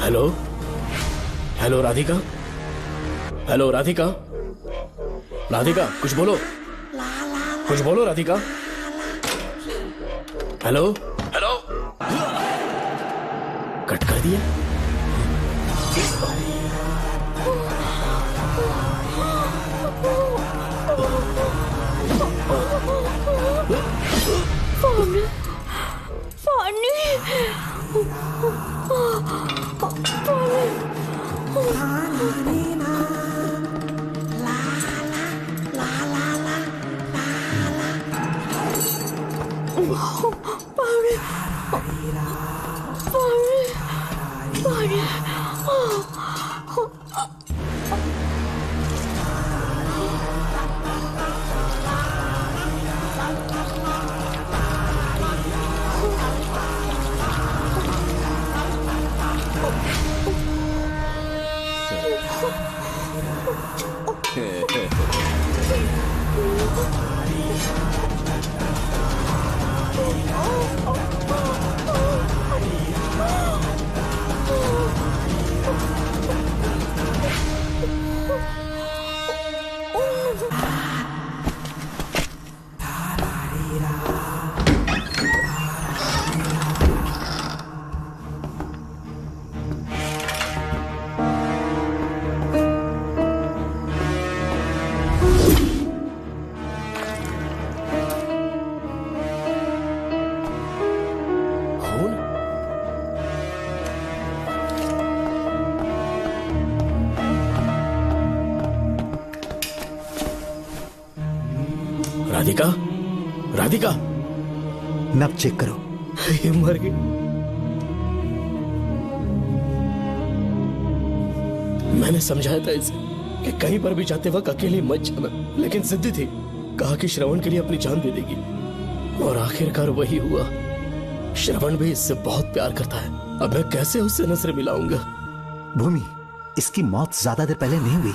Hello hello Radhika, hello Radhika, Radhika कुछ बोलो, कुछ बोलो राधिका। हेलो हेलो, कट कर दिया। राधिका, राधिका नब चेक करो। ये मर गई। मैंने समझाया था इसे कि कहीं पर भी जाते वक्त अकेले मत जाना, लेकिन जिद्दी थी। कहा कि श्रवण के लिए अपनी जान दे देगी, और आखिरकार वही हुआ। श्रवण भी इससे बहुत प्यार करता है। अब मैं कैसे उससे नजर मिलाऊंगा? भूमि, इसकी मौत ज्यादा देर पहले नहीं हुई।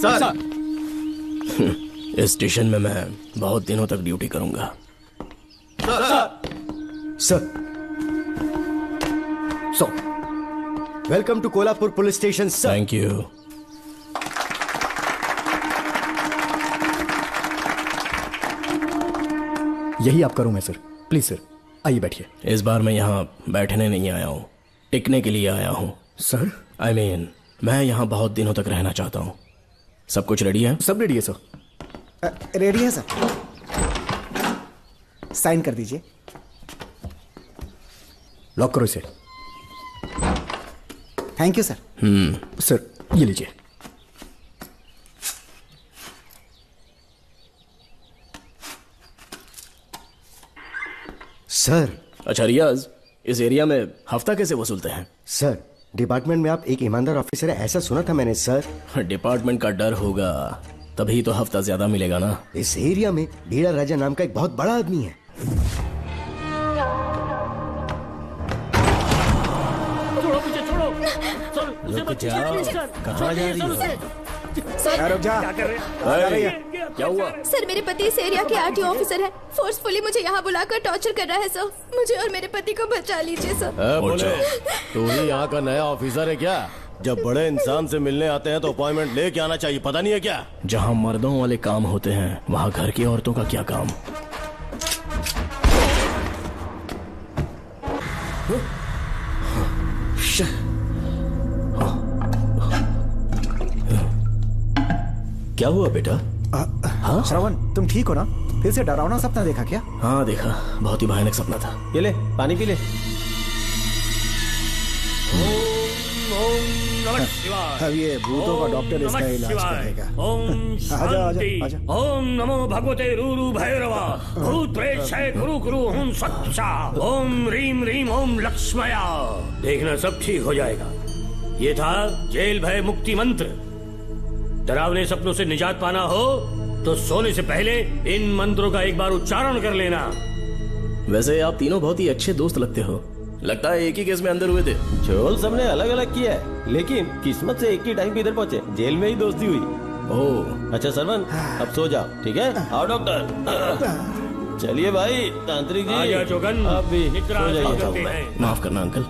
सर, इस स्टेशन में मैं बहुत दिनों तक ड्यूटी करूंगा। Sir, welcome to Kolhapur police station sir. Thank you. यही आपका रूम है सर। प्लीज सर, आइए बैठिए। इस बार मैं यहाँ बैठने नहीं आया हूँ, टिकने के लिए आया हूँ। सर, I mean, मैं यहाँ बहुत दिनों तक रहना चाहता हूँ। सब कुछ रेडी है? सब रेडी है सर। रेडी है सर। साइन कर दीजिए। लॉक करो इसे। Thank you sir. सर, ये लीजिए। सर। अच्छा रियाज, इस एरिया में हफ्ता कैसे वसूलते हैं? सर, डिपार्टमेंट में आप एक ईमानदार ऑफिसर है ऐसा सुना था मैंने सर। डिपार्टमेंट का डर होगा, तभी तो हफ्ता ज्यादा मिलेगा ना। इस एरिया में भीड़ा राजा नाम का एक बहुत बड़ा आदमी है। रुक जाओ, कहाँ जा रही हो? रुक जा। क्या हुआ? सर, मेरे पति इस एरिया के आरटीओ ऑफिसर हैं। फोर्सफुली मुझे यहाँ बुलाकर टॉर्चर कर रहा है सर। मुझे और मेरे पति को बचा लीजिए सर। बोले, तू ही यहाँ का नया ऑफिसर है क्या? जब बड़े इंसान से मिलने आते हैं तो अपॉइंटमेंट लेके आना चाहिए, पता नहीं है क्या? जहाँ मर्दों वाले काम होते हैं, वहाँ घर की औरतों का क्या काम? क्या हुआ बेटा? हाँ श्रवण, तुम ठीक हो ना? फिर से डरावना सपना देखा क्या? हाँ देखा, बहुत ही भयानक सपना था। ये ले पानी पी ले। अब ये भूतों का डॉक्टर इसका इलाज करेगा। आजा आजा आजा। ओम नमो भगवते रूरू भैरवा भूत प्रेत क्षय गुरु गुरु हुं सच्चा ओम रीम रीम ओम लक्ष्मया। देखना सब ठीक हो जाएगा। ये था जेल भय मुक्ति मंत्र। डरावने सपनों से निजात पाना हो तो सोने से पहले इन मंत्रों का एक बार उच्चारण कर लेना। वैसे आप तीनों बहुत ही अच्छे दोस्त लगते हो। लगता है एक ही केस में अंदर हुए थे। झोल सबने अलग अलग किया है, लेकिन किस्मत से एक ही टाइम पे इधर पहुंचे। जेल में ही दोस्ती हुई। ओह अच्छा सरवन, अब सो जाओ, ठीक है? आओ डॉक्टर। चलिए भाई तांत्रिक जी। आजा जोगन, आप भी इतना सो जाइए। करते हैं। माफ करना अंकल,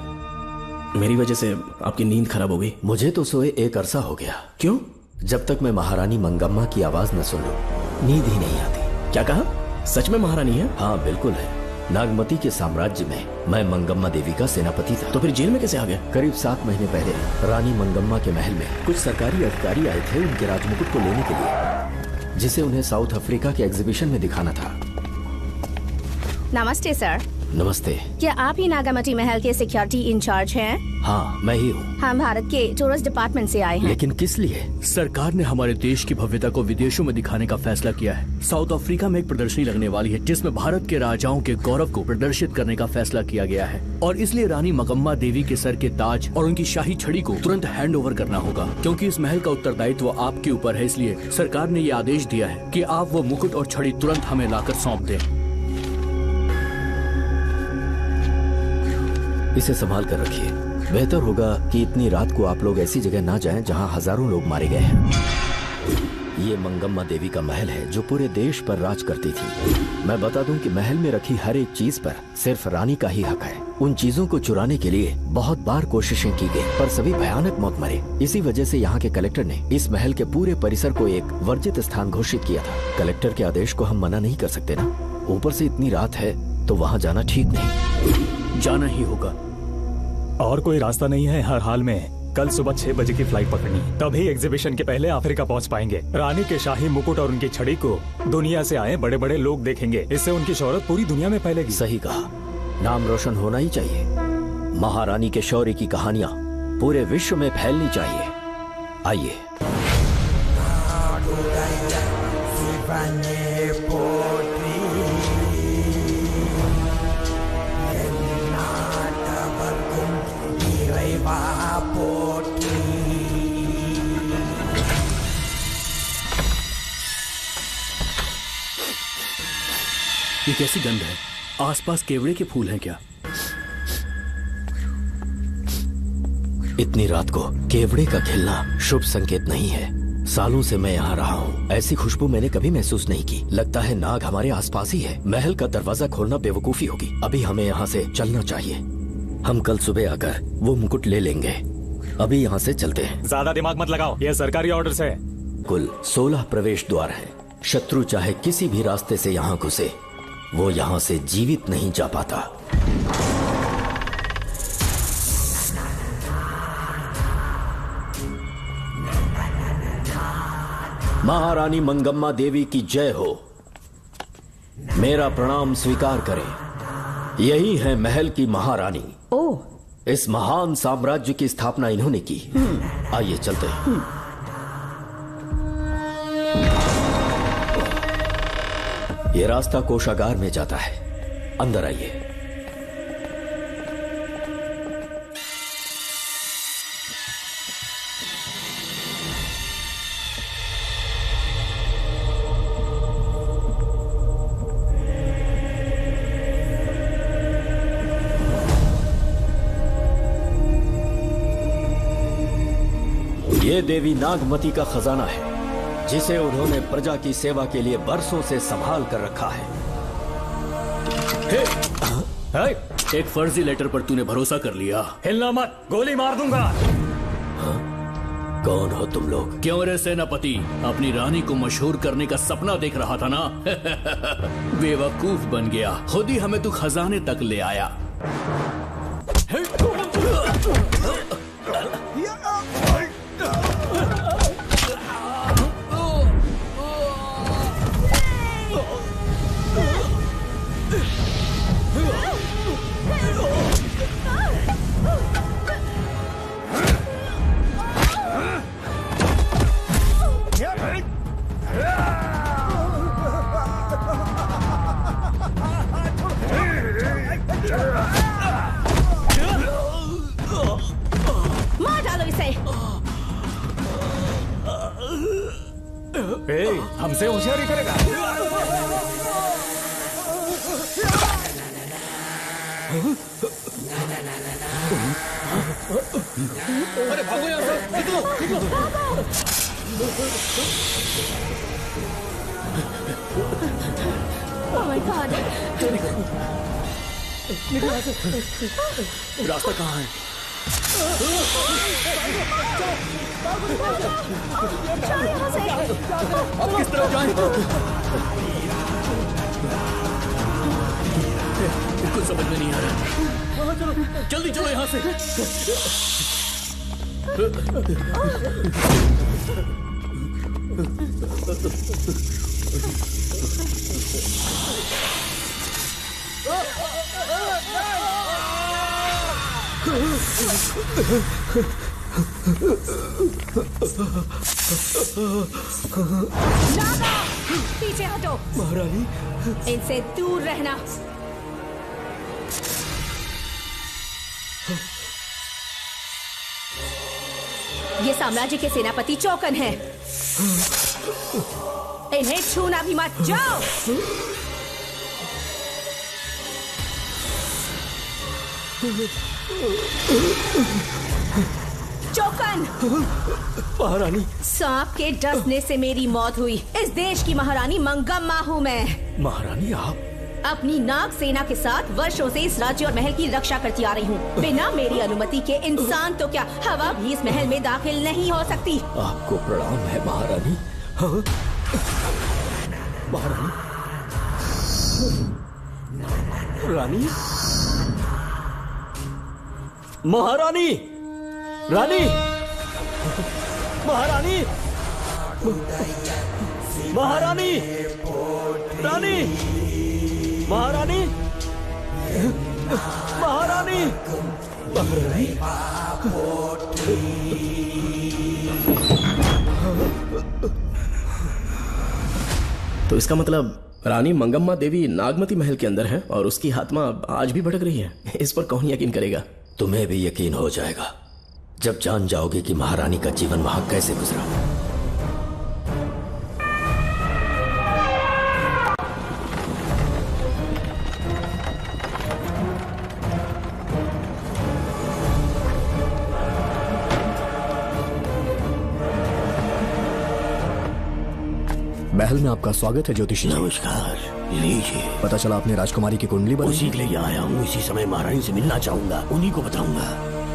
मेरी वजह से आपकी नींद खराब हो गई। मुझे तो सोए एक अरसा हो गया। क्यों? जब तक मैं महारानी मंगम्मा की आवाज न सुन लूं नींद ही नहीं आती। क्या कहा? सच में महारानी है? हाँ बिल्कुल है। नागमती के साम्राज्य में मैं मंगम्मा देवी का सेनापति था। तो फिर जेल में कैसे आ गए? करीब 7 महीने पहले रानी मंगम्मा के महल में कुछ सरकारी अधिकारी आए थे उनके राजमुकुट को लेने के लिए, जिसे उन्हें साउथ अफ्रीका के एग्जीबिशन में दिखाना था। नमस्ते सर। नमस्ते। क्या आप ही नागामती महल के सिक्योरिटी इंचार्ज हैं? हाँ मैं ही हूँ। हम भारत के टूरिस्ट डिपार्टमेंट से आए हैं। लेकिन किस लिए? सरकार ने हमारे देश की भव्यता को विदेशों में दिखाने का फैसला किया है। साउथ अफ्रीका में एक प्रदर्शनी लगने वाली है जिसमें भारत के राजाओं के गौरव को प्रदर्शित करने का फैसला किया गया है, और इसलिए रानी मंगम्मा देवी के सर के ताज और उनकी शाही छड़ी को तुरंत हैंड ओवर करना होगा। क्योंकि इस महल का उत्तरदायित्व आपके ऊपर है, इसलिए सरकार ने ये आदेश दिया है कि आप वो मुकुट और छड़ी तुरंत हमें लाकर सौंप दें। इसे संभाल कर रखिए। बेहतर होगा कि इतनी रात को आप लोग ऐसी जगह ना जाएं जहां हजारों लोग मारे गए हैं। ये मंगम्मा देवी का महल है जो पूरे देश पर राज करती थी। मैं बता दूं कि महल में रखी हर एक चीज पर सिर्फ रानी का ही हक है। उन चीजों को चुराने के लिए बहुत बार कोशिशें की गई, पर सभी भयानक मौत मरे। इसी वजह से यहाँ के कलेक्टर ने इस महल के पूरे परिसर को एक वर्जित स्थान घोषित किया था। कलेक्टर के आदेश को हम मना नहीं कर सकते ना। ऊपर से इतनी रात है तो वहाँ जाना ठीक नहीं। जाना ही होगा। और कोई रास्ता नहीं है। हर हाल में कल सुबह 6 बजे की फ्लाइट पकड़नी, तभी एग्जीबिशन के पहले अफ्रीका पहुंच पाएंगे। रानी के शाही मुकुट और उनकी छड़ी को दुनिया से आए बड़े बड़े लोग देखेंगे। इससे उनकी शोहरत पूरी दुनिया में फैलेगी। सही कहा, नाम रोशन होना ही चाहिए। महारानी के शौर्य की कहानियां पूरे विश्व में फैलनी चाहिए। आइए। ये कैसी गंध है? आसपास केवड़े के फूल हैं क्या? इतनी रात को केवड़े का खिलना शुभ संकेत नहीं है। सालों से मैं यहाँ रहा हूँ, ऐसी खुशबू मैंने कभी महसूस नहीं की। लगता है नाग हमारे आसपास ही है। महल का दरवाजा खोलना बेवकूफी होगी। अभी हमें यहाँ से चलना चाहिए। हम कल सुबह आकर वो मुकुट ले लेंगे। अभी यहाँ से चलते हैं। ज्यादा दिमाग मत लगाओ, ये सरकारी ऑर्डर है। कुल 16 प्रवेश द्वार हैं। शत्रु चाहे किसी भी रास्ते से यहाँ घुसे, वो यहाँ से जीवित नहीं जा पाता। महारानी मंगम्मा देवी की जय हो। मेरा प्रणाम स्वीकार करें। यही है महल की महारानी। ओह, इस महान साम्राज्य की स्थापना इन्होंने की। आइए चलते हैं। ये रास्ता कोषागार में जाता है। अंदर आइए। ये देवी नागमती का खजाना है जिसे उन्होंने प्रजा की सेवा के लिए बरसों से संभाल कर रखा है। एक फर्जी लेटर पर तूने भरोसा कर लिया। हिलना मत, गोली मार दूंगा। कौन हो तुम लोग? क्यों रे सेनापति, अपनी रानी को मशहूर करने का सपना देख रहा था ना? बेवकूफ बन गया। खुद ही हमें तू खजाने तक ले आया। मार डालो इसे। हमसे होशियारी करेगा। अरे भागो यहाँ से, निकलो, निकलो। my God! रास्ता कहाँ है? जाओ यहाँ से। अब किस तरफ जाएं? कुछ समझ में नहीं आ रहा। जल्दी चलो यहाँ से। नागा, पीछे हटो। महारानी, इनसे दूर रहना। ये साम्राज्य के सेनापति चौकन हैं। इन्हें छूना भी मत। जाओ। चौकन। महारानी, सांप के डसने से मेरी मौत हुई। इस देश की महारानी मंगम्मा हूँ मैं। महारानी आप अपनी नाग सेना के साथ वर्षों से इस राज्य और महल की रक्षा करती आ रही हूँ। बिना मेरी अनुमति के इंसान तो क्या, हवा भी इस महल में दाखिल नहीं हो सकती। आपको प्रणाम है महारानी। हाँ? महारानी, रानी, महारानी, रानी, महारानी, महारानी, रानी, महारानी, महारानी, महारानी। तो इसका मतलब रानी मंगम्मा देवी नागमती महल के अंदर है और उसकी आत्मा आज भी भटक रही है। इस पर कौन यकीन करेगा? तुम्हें भी यकीन हो जाएगा जब जान जाओगे कि महारानी का जीवन वहां कैसे गुजरा। महल में आपका स्वागत है ज्योतिषी। नमस्कार, लीजिए। पता चला आपने राजकुमारी की कुंडली बनाई। उसी के लिए आया हूँ। इसी समय महारानी से मिलना चाहूंगा, उन्हीं को बताऊंगा।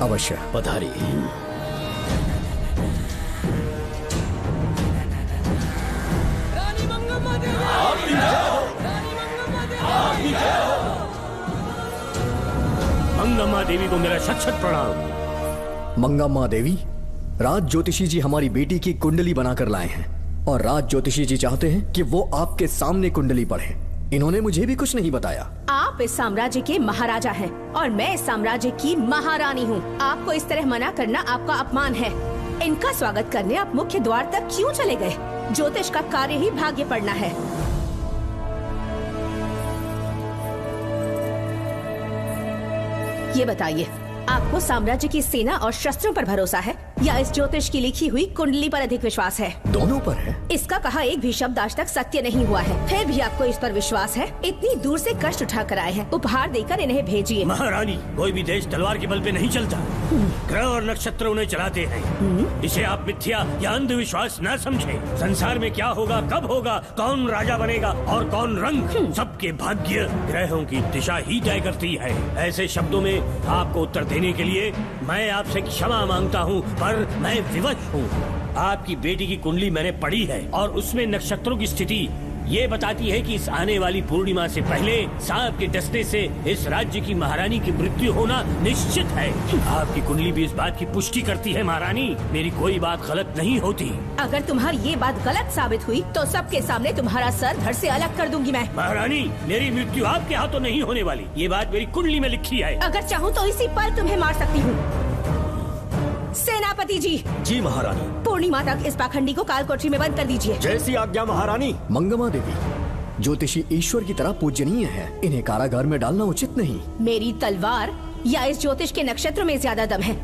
अवश्य। पधारी। मंगम्मा देवी को मेरा शत शत प्रणाम। मंगम्मा देवी, राज ज्योतिषी जी हमारी बेटी की कुंडली बनाकर लाए हैं और राज ज्योतिषी जी चाहते हैं कि वो आपके सामने कुंडली पढ़े। इन्होंने मुझे भी कुछ नहीं बताया। आप इस साम्राज्य के महाराजा हैं और मैं इस साम्राज्य की महारानी हूँ। आपको इस तरह मना करना आपका अपमान है। इनका स्वागत करने आप मुख्य द्वार तक क्यों चले गए? ज्योतिष का कार्य ही भाग्य पढ़ना है। ये बताइए, आपको साम्राज्य की सेना और शस्त्रों पर भरोसा है या इस ज्योतिष की लिखी हुई कुंडली पर अधिक विश्वास है? दोनों पर है। इसका कहा एक भी शब्द आज तक सत्य नहीं हुआ है, फिर भी आपको इस पर विश्वास है? इतनी दूर से कष्ट उठा कर आए हैं, उपहार देकर इन्हें भेजिए। महारानी, कोई भी देश तलवार के बल पे नहीं चलता, ग्रह और नक्षत्र उन्हें चलाते हैं। इसे आप मिथ्या या अंधविश्वास न समझे। संसार में क्या होगा, कब होगा, कौन राजा बनेगा और कौन रंग, सबके भाग्य ग्रहों की दिशा ही तय करती है। ऐसे शब्दों में आपको उत्तर देने के लिए मैं आपसे क्षमा मांगता हूँ, पर मैं विवश हूँ। आपकी बेटी की कुंडली मैंने पढ़ी है और उसमें नक्षत्रों की स्थिति ये बताती है कि इस आने वाली पूर्णिमा से पहले सांप के डसने से इस राज्य की महारानी की मृत्यु होना निश्चित है। आपकी कुंडली भी इस बात की पुष्टि करती है। महारानी, मेरी कोई बात गलत नहीं होती। अगर तुम्हारी ये बात गलत साबित हुई तो सबके सामने तुम्हारा सर धड़ से अलग कर दूंगी मैं। महारानी, मेरी मृत्यु आपके हाथों नहीं होने वाली, ये बात मेरी कुंडली में लिखी है। अगर चाहूँ तो इसी पल तुम्हें मार सकती हूँ। सेनापति जी। जी महारानी। पूर्णिमा तक इस पाखंडी को काल कोठरी में बंद कर दीजिए। जैसी आज्ञा महारानी। मंगम्मा देवी, ज्योतिषी ईश्वर की तरह पूजनीय है, इन्हें कारागार में डालना उचित नहीं। मेरी तलवार या इस ज्योतिष के नक्षत्र में ज्यादा दम है।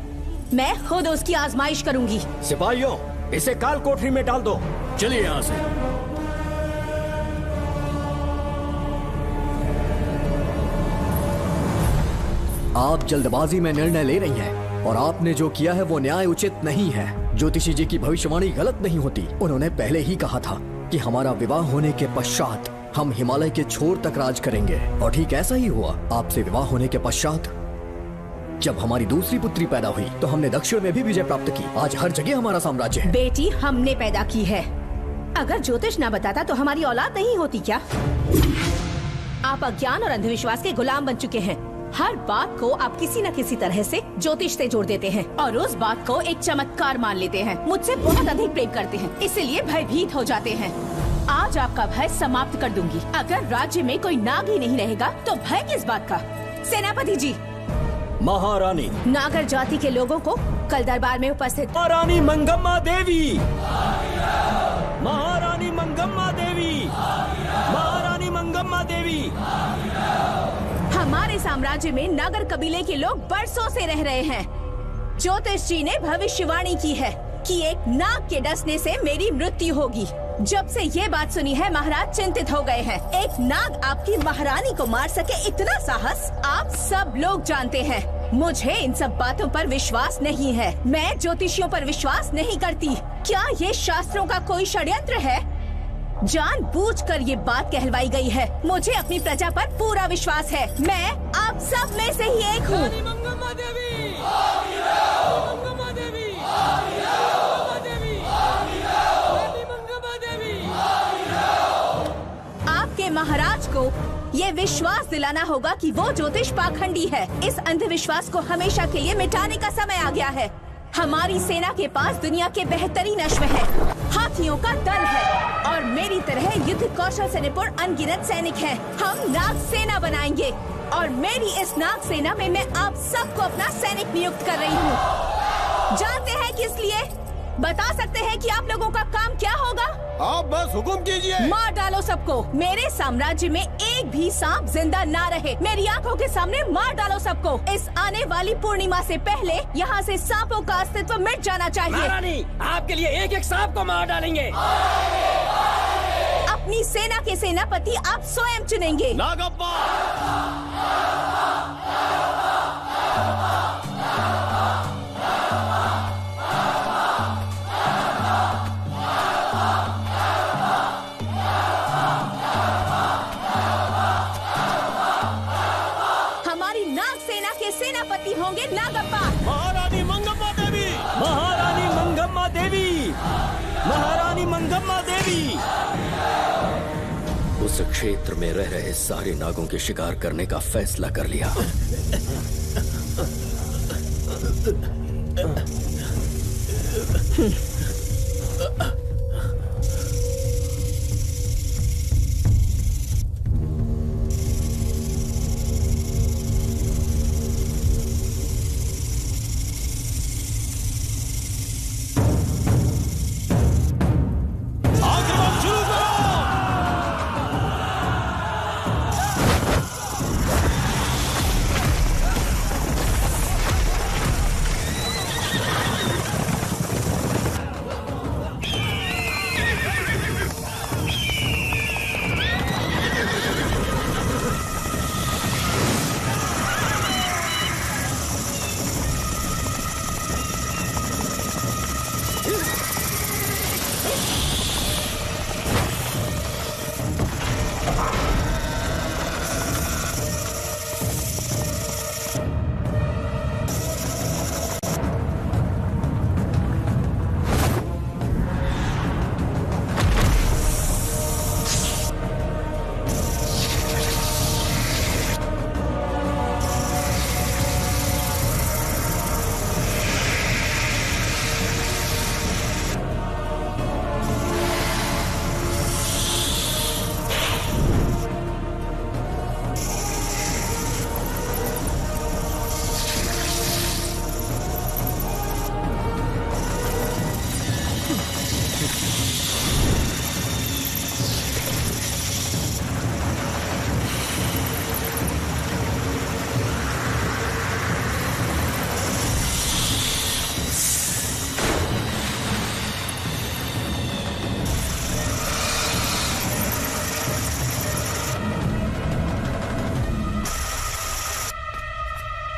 मैं खुद उसकी आजमाइश करूंगी। सिपाहियों, इसे काल कोठरी में डाल दो। चलिए यहाँ से। आप जल्दबाजी में निर्णय ले रही हैं और आपने जो किया है वो न्याय उचित नहीं है। ज्योतिषी जी की भविष्यवाणी गलत नहीं होती। उन्होंने पहले ही कहा था कि हमारा विवाह होने के पश्चात हम हिमालय के छोर तक राज करेंगे। और ठीक ऐसा ही हुआ। आपसे विवाह होने के पश्चात जब हमारी दूसरी पुत्री पैदा हुई तो हमने दक्षिण में भी विजय प्राप्त की। आज हर जगह हमारा साम्राज्य है। बेटी हमने पैदा की है। अगर ज्योतिष ना बताता तो हमारी औलाद नहीं होती क्या? आप अज्ञान और अंधविश्वास के गुलाम बन चुके हैं। हर बात को आप किसी न किसी तरह से ज्योतिष से जोड़ देते हैं और उस बात को एक चमत्कार मान लेते हैं। मुझसे बहुत अधिक प्रेम करते हैं, इसीलिए भयभीत हो जाते हैं। आज आपका भय समाप्त कर दूंगी। अगर राज्य में कोई नाग ही नहीं रहेगा तो भय किस बात का? सेनापति जी। महारानी। नागर जाति के लोगों को कल दरबार में उपस्थित महारानी मंगम्मा देवी। महारानी मंगम्मा देवी। महारानी मंगम्मा देवी। हमारे साम्राज्य में नागर कबीले के लोग बरसों से रह रहे हैं। ज्योतिष जी ने भविष्यवाणी की है कि एक नाग के डसने से मेरी मृत्यु होगी। जब से ये बात सुनी है महाराज चिंतित हो गए हैं। एक नाग आपकी महारानी को मार सके इतना साहस आप सब लोग जानते हैं। मुझे इन सब बातों पर विश्वास नहीं है। मैं ज्योतिषियों पर विश्वास नहीं करती। क्या ये शास्त्रों का कोई षड्यंत्र है? जानबूझकर ये बात कहलवाई गई है। मुझे अपनी प्रजा पर पूरा विश्वास है। मैं आप सब में से ही एक हूँ। आपके महाराज को ये विश्वास दिलाना होगा कि वो ज्योतिष पाखंडी है। इस अंधविश्वास को हमेशा के लिए मिटाने का समय आ गया है। हमारी सेना के पास दुनिया के बेहतरीन अश्व है, हाथियों का दल है और मेरी तरह युद्ध कौशल से निपुण अनगिनत सैनिक हैं। हम नाग सेना बनाएंगे और मेरी इस नाग सेना में मैं आप सबको अपना सैनिक नियुक्त कर रही हूँ। जानते हैं किस लिए? बता सकते हैं कि आप लोगों का काम क्या होगा? आप बस हुक्म कीजिए। मार डालो सबको। मेरे साम्राज्य में एक भी सांप जिंदा ना रहे। मेरी आंखों के सामने मार डालो सबको। इस आने वाली पूर्णिमा से पहले यहाँ से सांपों का अस्तित्व मिट जाना चाहिए। महारानी, आपके लिए एक एक सांप को मार डालेंगे। अपनी सेना के सेनापति आप स्वयं चुनेंगे। नागप्पा। सेनापति होंगे नागप्पा। महारानी मंगम्मा देवी। महारानी मंगम्मा देवी। महारानी मंगम्मा देवी। उस क्षेत्र में रह रहे सारे नागों के शिकार करने का फैसला कर लिया।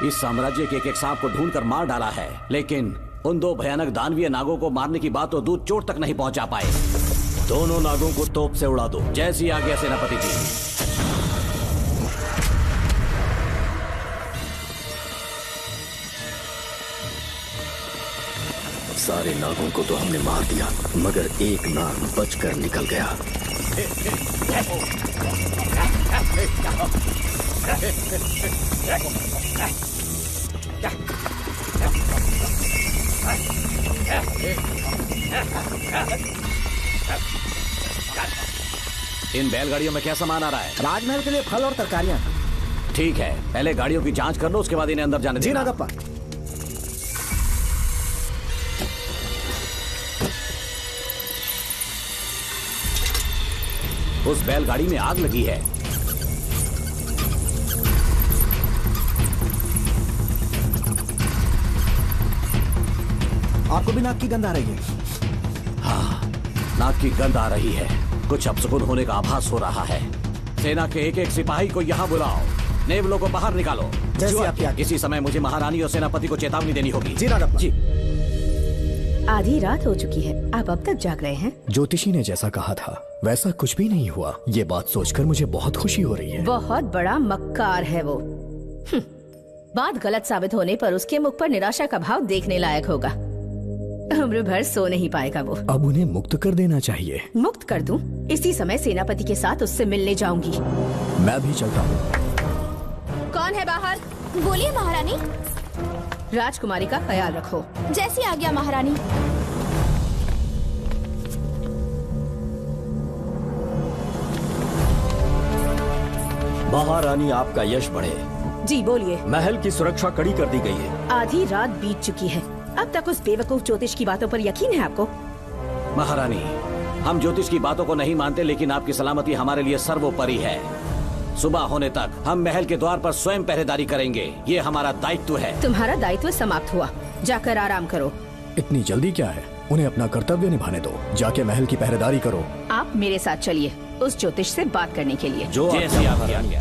इस साम्राज्य के एक सांप को ढूंढकर मार डाला है, लेकिन उन दो भयानक दानवीय नागों को मारने की बात तो दूर चोट तक नहीं पहुंचा पाए। दोनों नागों को तोप से उड़ा दो। जैसी आज्ञा सेनापति जी। सारे नागों को तो हमने मार दिया, मगर एक नाग बचकर निकल गया। इन बैलगाड़ियों में क्या सामान आ रहा है? राजमहल के लिए फल और तरकारियां। ठीक है, पहले गाड़ियों की जांच कर लो, उसके बाद इन्हें अंदर जाने जी देना। नागप्पा। उस बैलगाड़ी में आग लगी है। आपको भी नाक की गंध आ रही है? हाँ, नाक की गंध आ रही है। कुछ अपशकुन होने का आभास हो रहा है। सेना के एक एक सिपाही को यहाँ बुलाओ, नेवलों को बाहर निकालो। जैसे आपकी आज्ञा। इसी समय मुझे महारानी और सेनापति को चेतावनी देनी होगी। जी नागप्पा। जी। आधी रात हो चुकी है, आप अब तक जाग रहे हैं? ज्योतिषी ने जैसा कहा था वैसा कुछ भी नहीं हुआ। ये बात सोचकर मुझे बहुत खुशी हो रही है। बहुत बड़ा मक्कार है वो। बात गलत साबित होने पर उसके मुख पर निराशा का भाव देखने लायक होगा। उम्र भर सो नहीं पाएगा वो। अब उन्हें मुक्त कर देना चाहिए। मुक्त कर दूं? इसी समय सेनापति के साथ उससे मिलने जाऊंगी। मैं भी चलता हूँ। कौन है बाहर? बोलिए महारानी। राजकुमारी का ख्याल रखो। जैसी आज्ञा महारानी। महारानी, आपका यश बढ़े। जी बोलिए। महल की सुरक्षा कड़ी कर दी गई है। आधी रात बीत चुकी है, अब तक उस बेवकूफ ज्योतिष की बातों पर यकीन है आपको? महारानी, हम ज्योतिष की बातों को नहीं मानते, लेकिन आपकी सलामती हमारे लिए सर्वोपरि है। सुबह होने तक हम महल के द्वार पर स्वयं पहरेदारी करेंगे, ये हमारा दायित्व है। तुम्हारा दायित्व समाप्त हुआ, जाकर आराम करो। इतनी जल्दी क्या है? उन्हें अपना कर्तव्य निभाने दो। जाके महल की पहरेदारी करो। आप मेरे साथ चलिए उस ज्योतिष से बात करने के लिए। जो जैसी आपकी आज्ञा।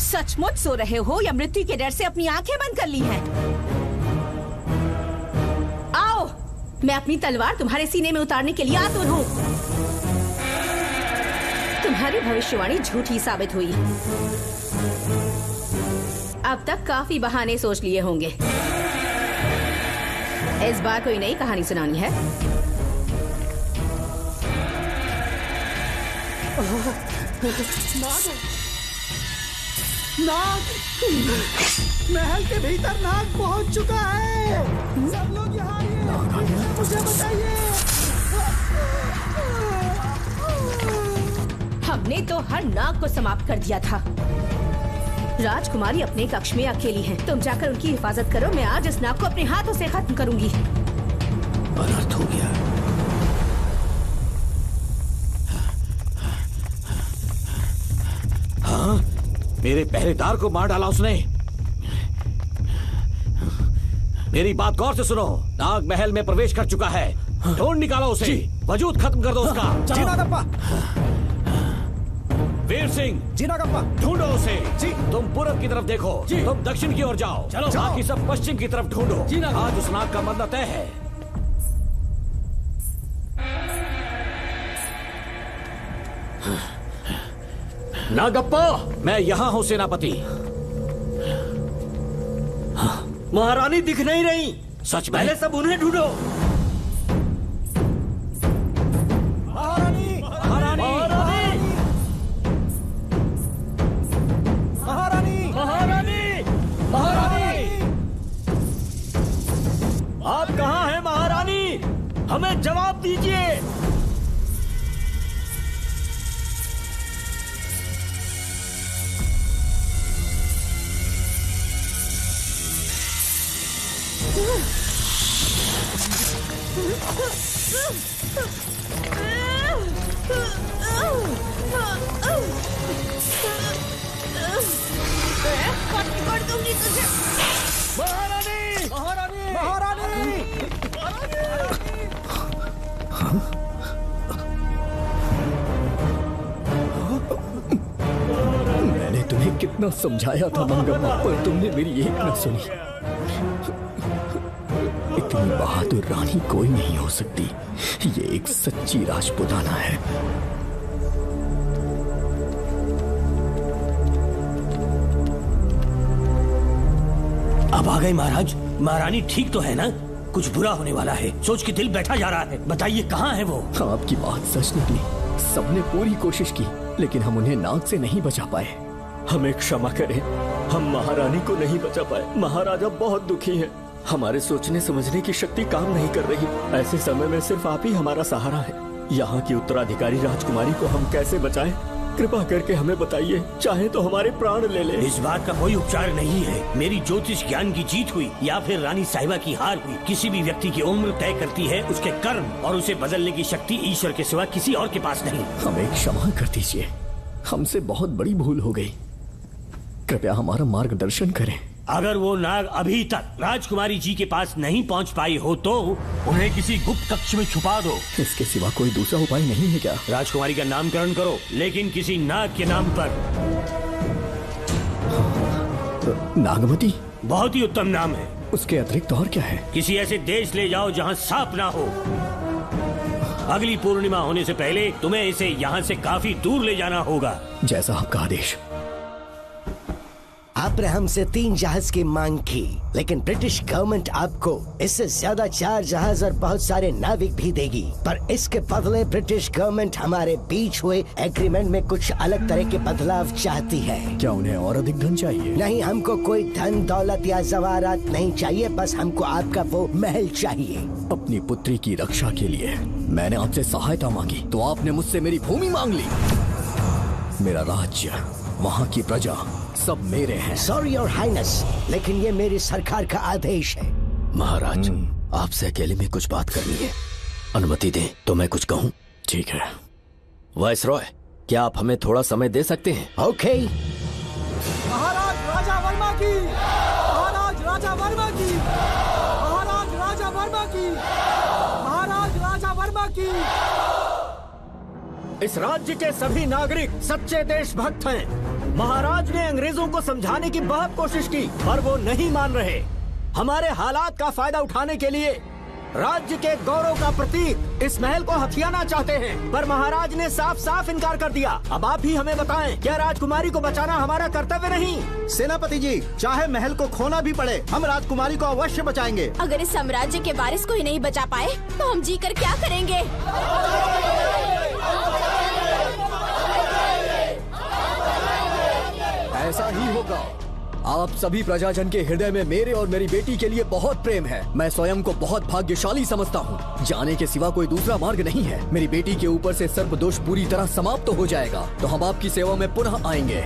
सचमुच सो रहे हो या मृत्यु के डर से अपनी आंखें बंद कर ली हैं? आओ, मैं अपनी तलवार तुम्हारे सीने में उतारने के लिए आतुर हूँ। तुम्हारी भविष्यवाणी झूठी साबित हुई। अब तक काफी बहाने सोच लिए होंगे। इस बार कोई नई कहानी सुनानी है? नाग! महल के भीतर नाग पहुंच चुका है। सब लोग यहाँ आइए, मुझे बताइए। हमने तो हर नाग को समाप्त कर दिया था। राजकुमारी अपने कक्ष में अकेली है, तुम जाकर उनकी हिफाजत करो। मैं आज इस नाग को अपने हाथों से खत्म करूंगी। अनर्थ हो गया। हाँ? मेरे पहरेदार को मार डाला उसने। मेरी बात गौर से सुनो। नाग महल में प्रवेश कर चुका है। ढूंढ निकालो उसे, वजूद खत्म कर दो उसका। जी नागप्पा। वीर सिंह। जी नागप्पा। ढूंढो उसे। जी। तुम पूरब की तरफ देखो, तुम दक्षिण की ओर जाओ। चलो। बाकी सब पश्चिम की तरफ ढूंढो। आज उस नाग का मरना तय है। नागप्पा! मैं यहाँ हूँ सेनापति। महारानी दिख नहीं रही। सच में? पहले सब उन्हें ढूंढो। महारानी! महारानी! महारानी! महारानी! महारानी! आप कहाँ हैं महारानी? हमें जवाब दीजिए। पकड़ दूंगी तुझे। महारानी महारानी महारानी मैंने तुम्हें कितना समझाया था मंगम्मा, पर तुमने मेरी एक न सुनी। इतनी बहादुर रानी कोई नहीं हो सकती। ये एक सच्ची राजपुताना है। अब आ गए महाराज। महारानी ठीक तो है ना? कुछ बुरा होने वाला है, सोच के दिल बैठा जा रहा है। बताइए कहाँ है वो? आपकी बात सच निकली। सबने पूरी कोशिश की, लेकिन हम उन्हें नाग से नहीं बचा पाए। हमें क्षमा करें, हम महारानी को नहीं बचा पाए। महाराजा बहुत दुखी है। हमारे सोचने समझने की शक्ति काम नहीं कर रही। ऐसे समय में सिर्फ आप ही हमारा सहारा है। यहाँ की उत्तराधिकारी राजकुमारी को हम कैसे बचाएं? कृपा करके हमें बताइए, चाहे तो हमारे प्राण ले ले। इस बात का कोई उपचार नहीं है। मेरी ज्योतिष ज्ञान की जीत हुई या फिर रानी साहिबा की हार हुई। किसी भी व्यक्ति की उम्र तय करती है उसके कर्म, और उसे बदलने की शक्ति ईश्वर के सिवा किसी और के पास नहीं। हमें क्षमा कर दीजिए, हमसे बहुत बड़ी भूल हो गई। कृपया हमारा मार्गदर्शन करें। अगर वो नाग अभी तक राजकुमारी जी के पास नहीं पहुंच पाई हो तो उन्हें किसी गुप्त कक्ष में छुपा दो। इसके सिवा कोई दूसरा उपाय नहीं है क्या? राजकुमारी का नामकरण करो, लेकिन किसी नाग के नाम पर। नागमती बहुत ही उत्तम नाम है। उसके अतिरिक्त और क्या है? किसी ऐसे देश ले जाओ जहाँ सांप ना हो। अगली पूर्णिमा होने से पहले तुम्हें इसे यहाँ से काफी दूर ले जाना होगा। जैसा आपका आदेश। आपने हमसे 3 जहाज की मांग की, लेकिन ब्रिटिश गवर्नमेंट आपको इससे ज्यादा 4 जहाज और बहुत सारे नाविक भी देगी। पर इसके बदले ब्रिटिश गवर्नमेंट हमारे बीच हुए एग्रीमेंट में कुछ अलग तरह के बदलाव चाहती है। क्या उन्हें और अधिक धन चाहिए? नहीं, हमको कोई धन दौलत या जवाहरात नहीं चाहिए, बस हमको आपका वो महल चाहिए। अपनी पुत्री की रक्षा के लिए मैंने आपसे सहायता मांगी, तो आपने मुझसे मेरी भूमि मांग ली। मेरा राज्य, वहाँ की प्रजा सब मेरे हैं। सॉरी योर हाइनेस, लेकिन ये मेरी सरकार का आदेश है। महाराज, आपसे अकेले में कुछ बात करनी है। अनुमति दें तो मैं कुछ कहूँ? ठीक है। वाइसरॉय, क्या आप हमें थोड़ा समय दे सकते हैं? ओके। महाराज राजा वर्मा की, महाराज राजा वर्मा की, महाराज राजा वर्मा की, महाराज राजा वर्मा की। इस राज्य के सभी नागरिक सच्चे देशभक्त हैं। महाराज ने अंग्रेजों को समझाने की बहुत कोशिश की, पर वो नहीं मान रहे। हमारे हालात का फायदा उठाने के लिए राज्य के गौरव का प्रतीक इस महल को हथियाना चाहते हैं, पर महाराज ने साफ साफ इनकार कर दिया। अब आप ही हमें बताएं, क्या राजकुमारी को बचाना हमारा कर्तव्य नहीं? सेनापति जी, चाहे महल को खोना भी पड़े, हम राजकुमारी को अवश्य बचाएंगे। अगर इस साम्राज्य के वारिस को ही नहीं बचा पाए तो हम जीकर क्या करेंगे? ऐसा ही होगा। आप सभी प्रजाजन के हृदय में मेरे और मेरी बेटी के लिए बहुत प्रेम है। मैं स्वयं को बहुत भाग्यशाली समझता हूँ। जाने के सिवा कोई दूसरा मार्ग नहीं है। मेरी बेटी के ऊपर से सर्प दोष पूरी तरह समाप्त हो जाएगा, तो हम आपकी सेवा में पुनः आएंगे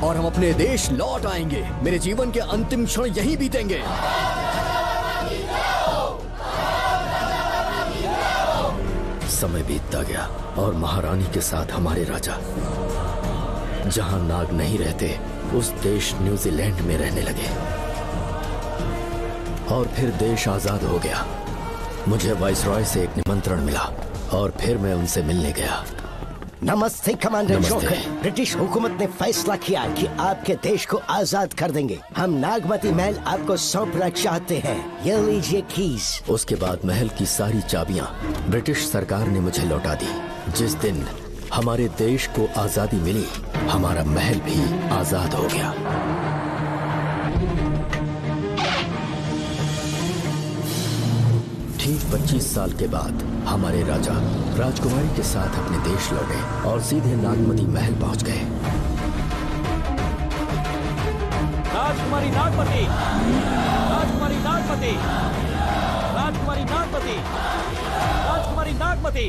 और हम अपने देश लौट आएंगे। मेरे जीवन के अंतिम क्षण यहीं बीतेंगे। समय बीतता गया और महारानी के साथ हमारे राजा जहां नाग नहीं रहते उस देश न्यूजीलैंड में रहने लगे और फिर देश आजाद हो गया। मुझे वाइसरॉय से एक निमंत्रण मिला और फिर मैं उनसे मिलने गया। नमस्ते कमांडर नमस्ते। जोकर। ब्रिटिश हुकूमत ने फैसला किया कि आपके देश को आजाद कर देंगे। हम नागमती महल आपको सौंपना चाहते हैं। ये लीजिए कीज। उसके बाद महल की सारी चाबियां ब्रिटिश सरकार ने मुझे लौटा दी। जिस दिन हमारे देश को आजादी मिली, हमारा महल भी आजाद हो गया। ठीक 25 साल के बाद हमारे राजा राजकुमारी के साथ अपने देश लौटे और सीधे नागमती महल पहुंच गए। राजकुमारी नागमती, राजकुमारी नागमती, राजकुमारी नागमती, राजकुमारी नागमती,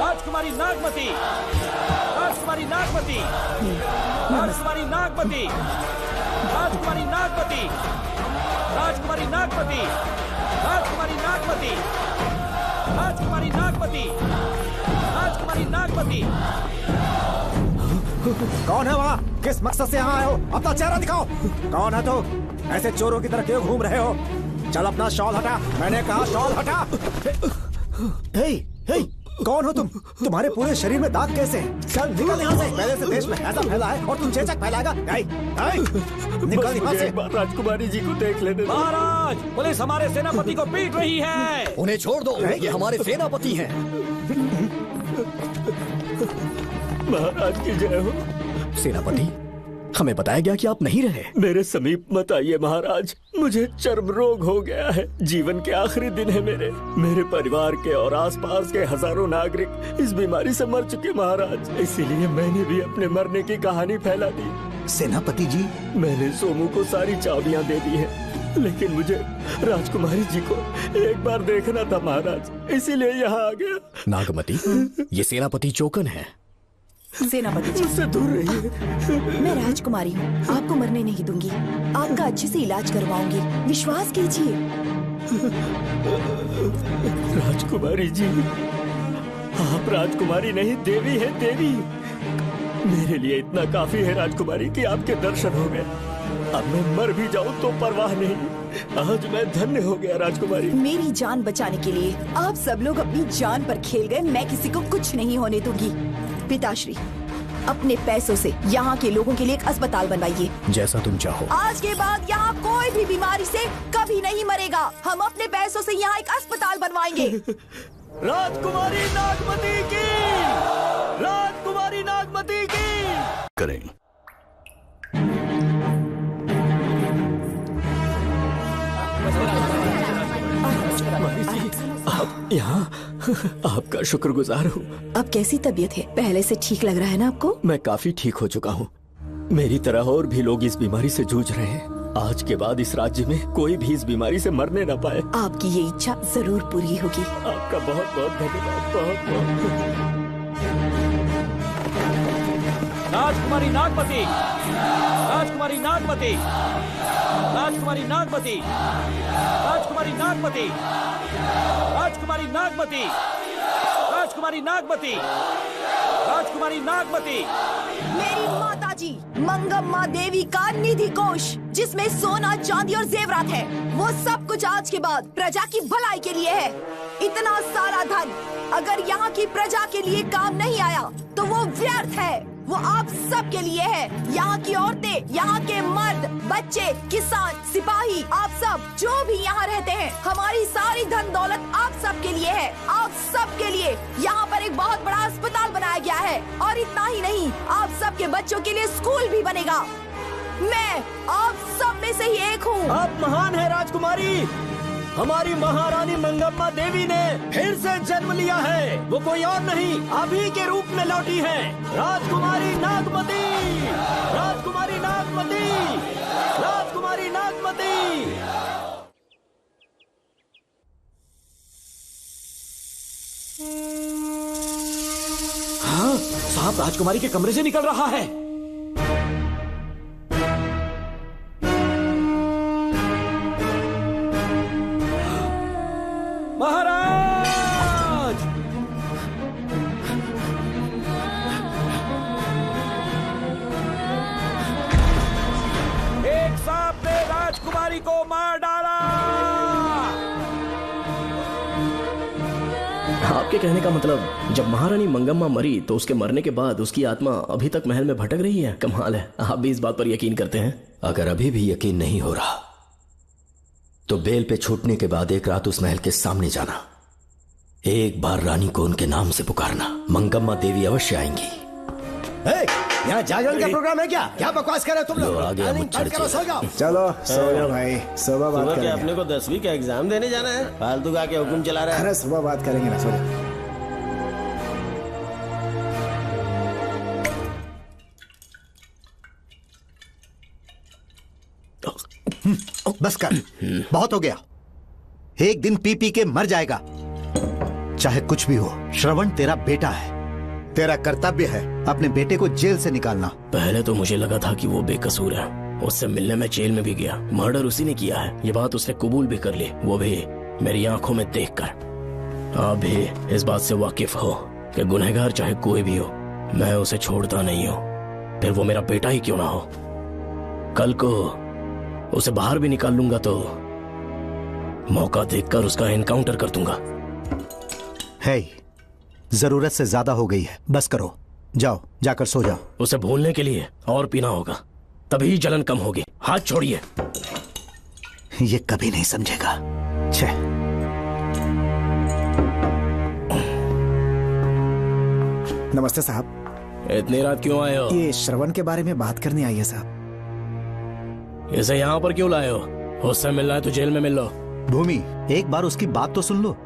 राजकुमारी नागमती, राजकुमारी नागमती, राजकुमारी नागमती, राजकुमारी नागमती, राजकुमारी नागमती, राजकुमारी नागमती, राजकुमारी नागमती, राजकुमारी नागमती। कौन है वहाँ? किस मकसद से यहाँ आए हो? अपना चेहरा दिखाओ। कौन है तो? ऐसे चोरों की तरह क्यों घूम रहे हो? चल अपना शॉल हटा। मैंने कहा शॉल हटा। हे, हे, कौन हो तुम? तुम्हारे पूरे शरीर में दाग कैसे हैं? चल निकल यहाँ से। पहले से देश में ऐसा फैला है और तुम चेचक फैलाएगा। निकल यहाँ से। राजकुमारी जी को देख लेने। महाराज, पुलिस हमारे सेनापति को पीट रही है। उन्हें छोड़ दो, ये हमारे सेनापति हैं। महाराज की जय हो। सेनापति, हमें बताया गया कि आप नहीं रहे। मेरे समीप मत आइए महाराज, मुझे चर्म रोग हो गया है। जीवन के आखिरी दिन है मेरे परिवार के और आसपास के हजारों नागरिक इस बीमारी से मर चुके महाराज। इसीलिए मैंने भी अपने मरने की कहानी फैला दी। सेनापति जी, मैंने सोमू को सारी चाबियां दे दी हैं, लेकिन मुझे राजकुमारी जी को एक बार देखना था महाराज, इसीलिए यहाँ आ गया। नागमती, ये सेनापति चोकन है। सेनापति जी, मुझसे दूर रहिए। मैं राजकुमारी हूँ, आपको मरने नहीं दूंगी। आपका अच्छे से इलाज करवाऊंगी, विश्वास कीजिए। राजकुमारी जी, आप राजकुमारी नहीं देवी है, देवी। मेरे लिए इतना काफी है राजकुमारी कि आपके दर्शन हो गए। अब मैं मर भी जाऊं तो परवाह नहीं। आज मैं धन्य हो गया राजकुमारी। मेरी जान बचाने के लिए आप सब लोग अपनी जान पर खेल गए। मैं किसी को कुछ नहीं होने दूंगी। पिताश्री, अपने पैसों से यहाँ के लोगों के लिए एक अस्पताल बनवाइए। जैसा तुम चाहो। आज के बाद यहाँ कोई भी बीमारी से कभी नहीं मरेगा। हम अपने पैसों से यहाँ एक अस्पताल बनवाएंगे। राजकुमारी नागमती की, राजकुमारी नागमती की। करें। आप यहाँ, आपका शुक्रगुजार हूँ। अब कैसी तबीयत है? पहले से ठीक लग रहा है ना आपको? मैं काफी ठीक हो चुका हूँ। मेरी तरह और भी लोग इस बीमारी से जूझ रहे हैं। आज के बाद इस राज्य में कोई भी इस बीमारी से मरने न पाए। आपकी ये इच्छा जरूर पूरी होगी। आपका बहुत बहुत धन्यवाद। बहुत बहुत। राजकुमारी नागमती, राजकुमारी नागमती, राजकुमारी नागमती, राजकुमारी नागमती, राजकुमारी नागमती, राजकुमारी नागमती, राजकुमारी नागमती। मेरी माताजी मंगम्मा देवी का निधि कोष, जिसमें सोना, चांदी और जेवरात है, वो सब कुछ आज के बाद प्रजा की भलाई के लिए है। इतना सारा धन अगर यहाँ की प्रजा के लिए काम नहीं आया तो वो व्यर्थ है। वो आप सब के लिए है। यहाँ की औरतें, यहाँ के मर्द, बच्चे, किसान, सिपाही, आप सब जो भी यहाँ रहते हैं, हमारी सारी धन दौलत आप सब के लिए है। आप सब के लिए यहाँ पर एक बहुत बड़ा अस्पताल बनाया गया है। और इतना ही नहीं, आप सब के बच्चों के लिए स्कूल भी बनेगा। मैं आप सब में से ही एक हूँ। आप महान है राजकुमारी। हमारी महारानी मंगम्मा देवी ने फिर से जन्म लिया है। वो कोई और नहीं, अभी के रूप में लौटी है। राजकुमारी नागमती, राजकुमारी नागमती, राजकुमारी नागमती। हाँ, सांप राजकुमारी के कमरे से निकल रहा है। महाराज, एक सांप ने राजकुमारी को मार डाला। आपके कहने का मतलब, जब महारानी मंगम्मा मरी तो उसके मरने के बाद उसकी आत्मा अभी तक महल में भटक रही है? कमाल है, आप भी इस बात पर यकीन करते हैं? अगर अभी भी यकीन नहीं हो रहा तो बेल पे छूटने के बाद एक रात उस महल के सामने जाना, एक बार रानी को उनके नाम से पुकारना। मंगम्मा देवी अवश्य आएंगी। यहाँ जागरण का प्रोग्राम है क्या? क्या बकवास कर रहे हो तुम लोग? चलो सो जाओ भाई, सुबह बात करेंगे। अपने को 10वीं का एग्जाम देने जाना है? फालतू का क्या हुक्म चला रहा है? अरे सुबह बात करेंगे ना, सो बस कर, बहुत हो गया। एक दिन पी पी के मर जाएगा, चाहे कुछ भी हो। श्रवण तेरा बेटा है, तेरा कर्तव्य है अपने बेटे को जेल से निकालना। पहले तो मुझे लगा था कि वो बेकसूर है, उससे मिलने में जेल में भी गया। मर्डर उसी ने किया है, ये बात उसने कबूल भी कर ली, वो भी मेरी आंखों में देखकर। आप भी इस बात से वाकिफ हो कि गुनहगार चाहे कोई भी हो, मैं उसे छोड़ता नहीं हूँ। फिर वो मेरा बेटा ही क्यों ना हो। कल को उसे बाहर भी निकाल लूंगा तो मौका देखकर उसका एनकाउंटर कर दूंगा। है, जरूरत से ज्यादा हो गई है, बस करो, जाओ जाकर सो जाओ। उसे भूलने के लिए और पीना होगा, तभी जलन कम होगी। हाथ छोड़िए। ये कभी नहीं समझेगा। छे। नमस्ते साहब। इतनी रात क्यों आए हो? ये श्रवण के बारे में बात करने आई है साहब। इसे यहाँ पर क्यों लाए हो? उससे मिलना है तो जेल में मिल लो। भूमि, एक बार उसकी बात तो सुन लो।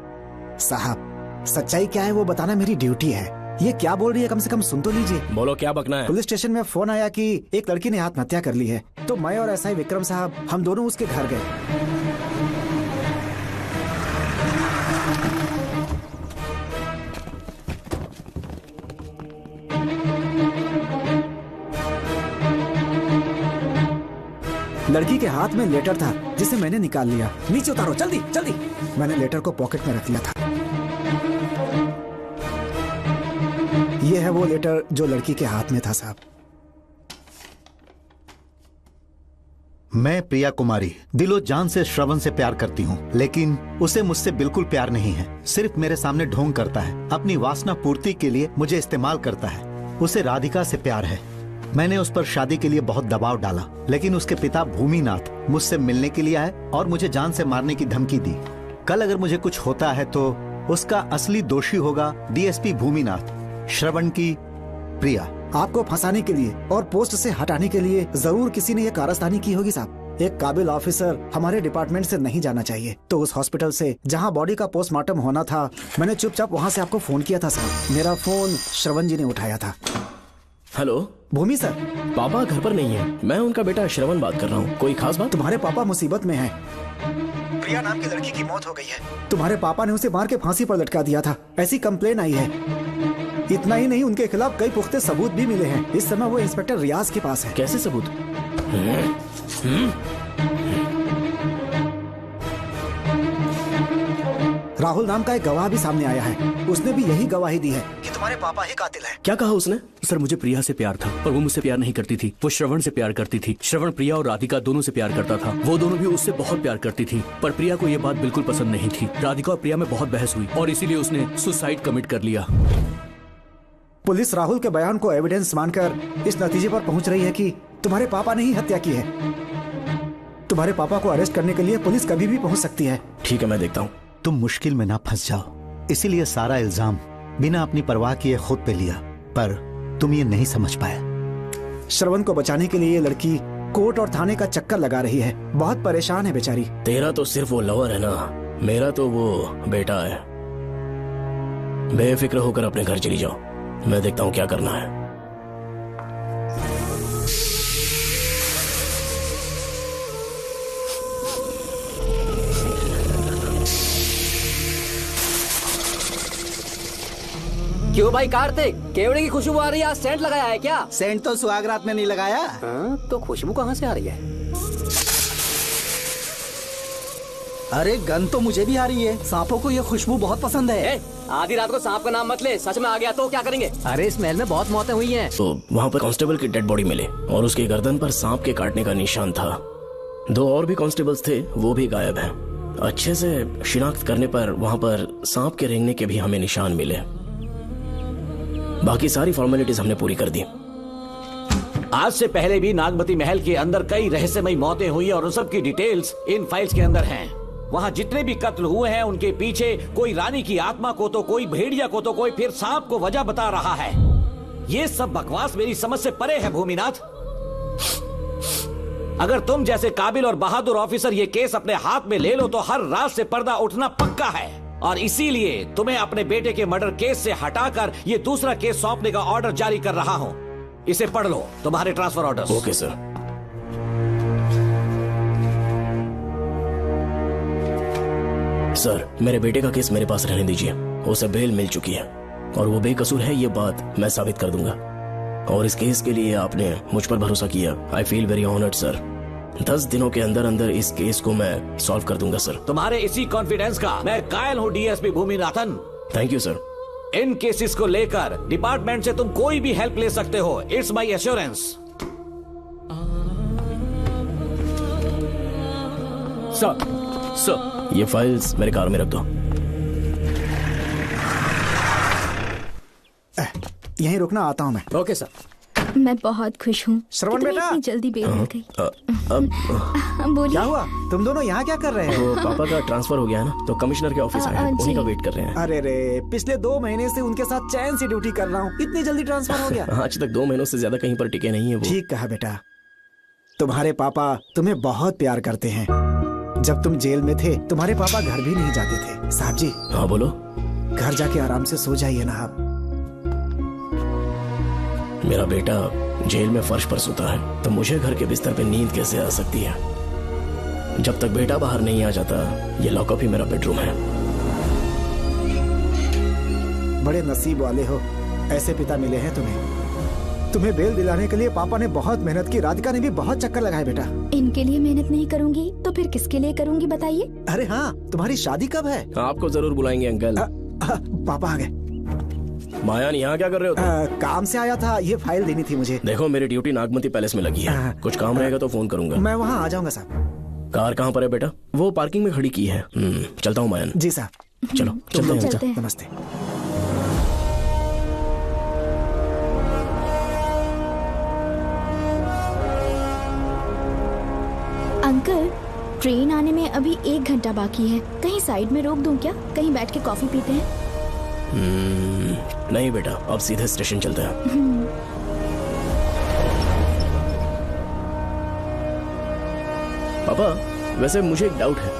साहब, सच्चाई क्या है वो बताना मेरी ड्यूटी है। ये क्या बोल रही है, कम से कम सुन तो लीजिए। बोलो, क्या बकना है? पुलिस स्टेशन में फोन आया कि एक लड़की ने आत्महत्या कर ली है, तो मैं और एसआई विक्रम साहब हम दोनों उसके घर गए। लड़की के हाथ में लेटर था जिसे मैंने निकाल लिया। नीचे उतारो, जल्दी जल्दी। मैंने लेटर को पॉकेट में रख लिया था। ये है वो लेटर जो लड़की के हाथ में था साहब। मैं प्रिया कुमारी दिलो जान से श्रवण से प्यार करती हूँ, लेकिन उसे मुझसे बिल्कुल प्यार नहीं है। सिर्फ मेरे सामने ढोंग करता है, अपनी वासना पूर्ति के लिए मुझे इस्तेमाल करता है। उसे राधिका से प्यार है। मैंने उस पर शादी के लिए बहुत दबाव डाला, लेकिन उसके पिता भूमिनाथ मुझसे मिलने के लिए आए और मुझे जान से मारने की धमकी दी। कल अगर मुझे कुछ होता है तो उसका असली दोषी होगा डीएसपी भूमिनाथ। श्रवण की प्रिया। आपको फंसाने के लिए और पोस्ट से हटाने के लिए जरूर किसी ने ये कारस्तानी की होगी साहब। एक काबिल ऑफिसर हमारे डिपार्टमेंट से नहीं जाना चाहिए। तो उस हॉस्पिटल से जहां बॉडी का पोस्टमार्टम होना था, मैंने चुपचाप वहां से आपको फोन किया था साहब। मेरा फोन श्रवण जी ने उठाया था। हेलो भूमि सर। पापा घर पर नहीं है, मैं उनका बेटा श्रवण बात कर रहा हूँ। कोई खास बात? तुम्हारे पापा मुसीबत में हैं। प्रिया नाम की लड़की की मौत हो गई है। तुम्हारे पापा ने उसे मार के फांसी पर लटका दिया था, ऐसी कंप्लेन आई है। इतना ही नहीं, उनके खिलाफ कई पुख्ते सबूत भी मिले हैं। इस समय वो इंस्पेक्टर रियाज के पास है। कैसे सबूत? राहुल नाम का एक गवाह भी सामने आया है। उसने भी यही गवाही दी है कि तुम्हारे पापा ही कातिल है। क्या कहा उसने? सर, मुझे प्रिया से प्यार था, पर वो मुझसे प्यार नहीं करती थी। वो श्रवण से प्यार करती थी। श्रवण प्रिया और राधिका दोनों से प्यार करता था। वो दोनों भी उससे बहुत प्यार करती थी, पर प्रिया को ये बात बिल्कुल पसंद नहीं थी। राधिका और प्रिया में बहुत बहस हुई और इसीलिए उसने सुसाइड कमिट कर लिया। पुलिस राहुल के बयान को एविडेंस मानकर इस नतीजे पर पहुंच रही है कि तुम्हारे पापा ने ही हत्या की है। तुम्हारे पापा को अरेस्ट करने के लिए पुलिस कभी भी पहुंच सकती है। ठीक है, मैं देखता हूँ। तुम मुश्किल में ना फंस जाओ, इसीलिए सारा इल्जाम बिना अपनी परवाह किए खुद पे लिया, पर तुम ये नहीं समझ पाए। श्रवण को बचाने के लिए ये लड़की कोर्ट और थाने का चक्कर लगा रही है। बहुत परेशान है बेचारी। तेरा तो सिर्फ वो लवर है ना, मेरा तो वो बेटा है। बेफिक्र होकर अपने घर चली जाओ, मैं देखता हूँ क्या करना है। क्यों भाई कार्तिक, केवड़े की खुशबू आ रही है, आज सेंट लगाया है क्या? सेंट तो सुहाग रात में नहीं लगाया। तो खुशबू कहाँ से आ रही है? अरे गन तो मुझे भी आ रही है। सांपों को ये खुशबू बहुत पसंद है। आधी रात को सांप का नाम मत ले, सच में आ गया तो क्या करेंगे? अरे इस महल में बहुत मौतें हुई हैं। तो वहाँ पर कांस्टेबल की डेड बॉडी मिले और उसकी गर्दन पर सांप के काटने का निशान था। 2 और भी कांस्टेबल्स थे, वो भी गायब हैं। अच्छे से शिनाख्त करने पर वहाँ पर सांप के रेंगने के भी हमें निशान मिले। बाकी सारी फॉर्मेलिटीज हमने पूरी कर दी। आज से पहले भी नागमती महल के अंदर कई रहस्यमयी मौतें हुई और उन सब की डिटेल्स इन फाइल्स के अंदर हैं। वहाँ जितने भी कत्ल हुए हैं उनके पीछे कोई रानी की आत्मा को तो कोई भेड़िया को तो कोई फिर सांप को वजह बता रहा है। ये सब बकवास मेरी समझ से परे है भूमिनाथ। अगर तुम जैसे काबिल और बहादुर ऑफिसर ये केस अपने हाथ में ले लो तो हर रात से पर्दा उठना पक्का है, और इसीलिए तुम्हें अपने बेटे के मर्डर केस से हटाकर ये दूसरा केस सौंपने का ऑर्डर जारी कर रहा हूं। इसे पढ़ लो, तुम्हारे transfer order. Okay sir. Sir, मेरे बेटे का केस मेरे पास रहने दीजिए। उसे बेल मिल चुकी है और वो बेकसूर है, ये बात मैं साबित कर दूंगा। और इस केस के लिए आपने मुझ पर भरोसा किया। I feel very honoured sir. 10 दिनों के अंदर अंदर इस केस को मैं सॉल्व कर दूंगा सर। तुम्हारे इसी कॉन्फिडेंस का मैं कायल हूँ DSP Bhuminathan. Thank you sir. In cases को लेकर डिपार्टमेंट से तुम कोई भी हेल्प ले सकते हो। It's my assurance. सर, ये फाइल्स मेरे कार में रख दो। यहीं रुकना, आता हूँ मैं। Okay sir. मैं बहुत खुश हूँ। श्रवण बेटा, इतनी जल्दी बेल मिल गई। बोलिए। क्या हुआ? तुम दोनों यहाँ क्या कर रहे वो हैं? पापा का ट्रांसफर हो गया है ना, तो कमिश्नर के ऑफिस आए हैं, उन्हीं का वेट कर रहे हैं। अरे रे, पिछले 2 महीने से उनके साथ चैन से ड्यूटी कर रहा हूँ, इतनी जल्दी ट्रांसफर हो गया? आज तक 2 महीनों से ज्यादा कहीं पर टिके नहीं है वो। ठीक कहा बेटा, तुम्हारे पापा तुम्हें बहुत प्यार करते हैं। जब तुम जेल में थे, तुम्हारे पापा घर भी नहीं जाते थे। साहब जी। हाँ बोलो। घर जाके आराम से सो जाइए ना आप। मेरा बेटा जेल में फर्श पर सोता है, तो मुझे घर के बिस्तर पे नींद कैसे आ सकती है? जब तक बेटा बाहर नहीं आ जाता, ये लॉकअप ही मेरा बेडरूम है। बड़े नसीब वाले हो, ऐसे पिता मिले हैं तुम्हें। तुम्हें बेल दिलाने के लिए पापा ने बहुत मेहनत की, राधिका ने भी बहुत चक्कर लगाए बेटा। इनके लिए मेहनत नहीं करूंगी तो फिर किसके लिए करूंगी बताइए? अरे हाँ, तुम्हारी शादी कब है? आपको जरूर बुलाएंगे अंकल। पापा आ गए। मायान, यहाँ क्या कर रहे हो तुम? काम से आया था, ये फाइल देनी थी मुझे। देखो, मेरी ड्यूटी नागमती पैलेस में लगी है, कुछ काम रहेगा तो फोन करूंगा। मैं वहाँ आ जाऊंगा साहब। कार कहाँ पर है बेटा? वो पार्किंग में खड़ी की है। चलता हूँ मायान। जी साहब। चलो चलते हैं। नमस्ते। अंकल, ट्रेन आने में अभी 1 घंटा बाकी है। कहीं साइड में रोक दूं क्या? कहीं बैठ के कॉफी पीते हैं? नहीं बेटा, अब सीधे स्टेशन चलते हैं। पापा, वैसे मुझे एक डाउट है,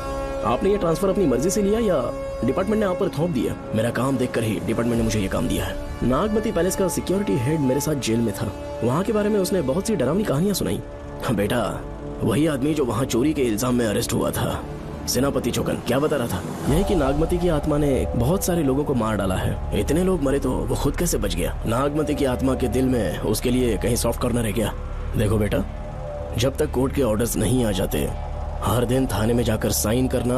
आपने ये ट्रांसफर अपनी मर्जी से लिया या डिपार्टमेंट ने आप पर थोप दिया? मेरा काम देखकर ही डिपार्टमेंट ने मुझे ये काम दिया है। नागमती पैलेस का सिक्योरिटी हेड मेरे साथ जेल में था, वहाँ के बारे में उसने बहुत सी डरावनी कहानियां सुनाई। हाँ बेटा, वही आदमी जो वहाँ चोरी के इल्जाम में अरेस्ट हुआ था, सेनापति चौकन, क्या बता रहा था? यही कि नागमती की आत्मा ने बहुत सारे लोगों को मार डाला है। इतने लोग मरे तो वो खुद कैसे बच गया? नागमती की आत्मा के दिल में उसके लिए कहीं सॉफ्ट कॉर्नर है क्या? देखो बेटा, जब तक कोर्ट के ऑर्डर्स नहीं आ जाते, हर दिन थाने में जाकर साइन करना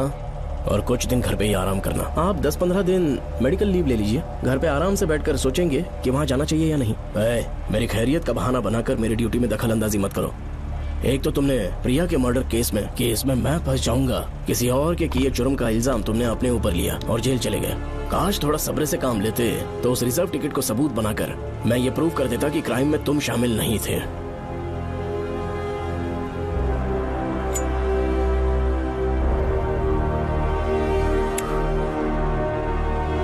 और कुछ दिन घर पे ही आराम करना। आप 10-15 दिन मेडिकल लीव ले लीजिए, घर पे आराम से बैठकर सोचेंगे कि वहाँ जाना चाहिए या नहीं। मेरी खैरियत का बहाना बनाकर मेरी ड्यूटी में दखल अंदाजी मत करो। एक तो तुमने प्रिया के मर्डर केस में मैं फंस जाऊंगा, किसी और के किए जुर्म का इल्जाम तुमने अपने ऊपर लिया और जेल चले गए। काश थोड़ा सब्र से काम लेते तो उस रिजर्व टिकट को सबूत बनाकर मैं ये प्रूव कर देता कि क्राइम में तुम शामिल नहीं थे।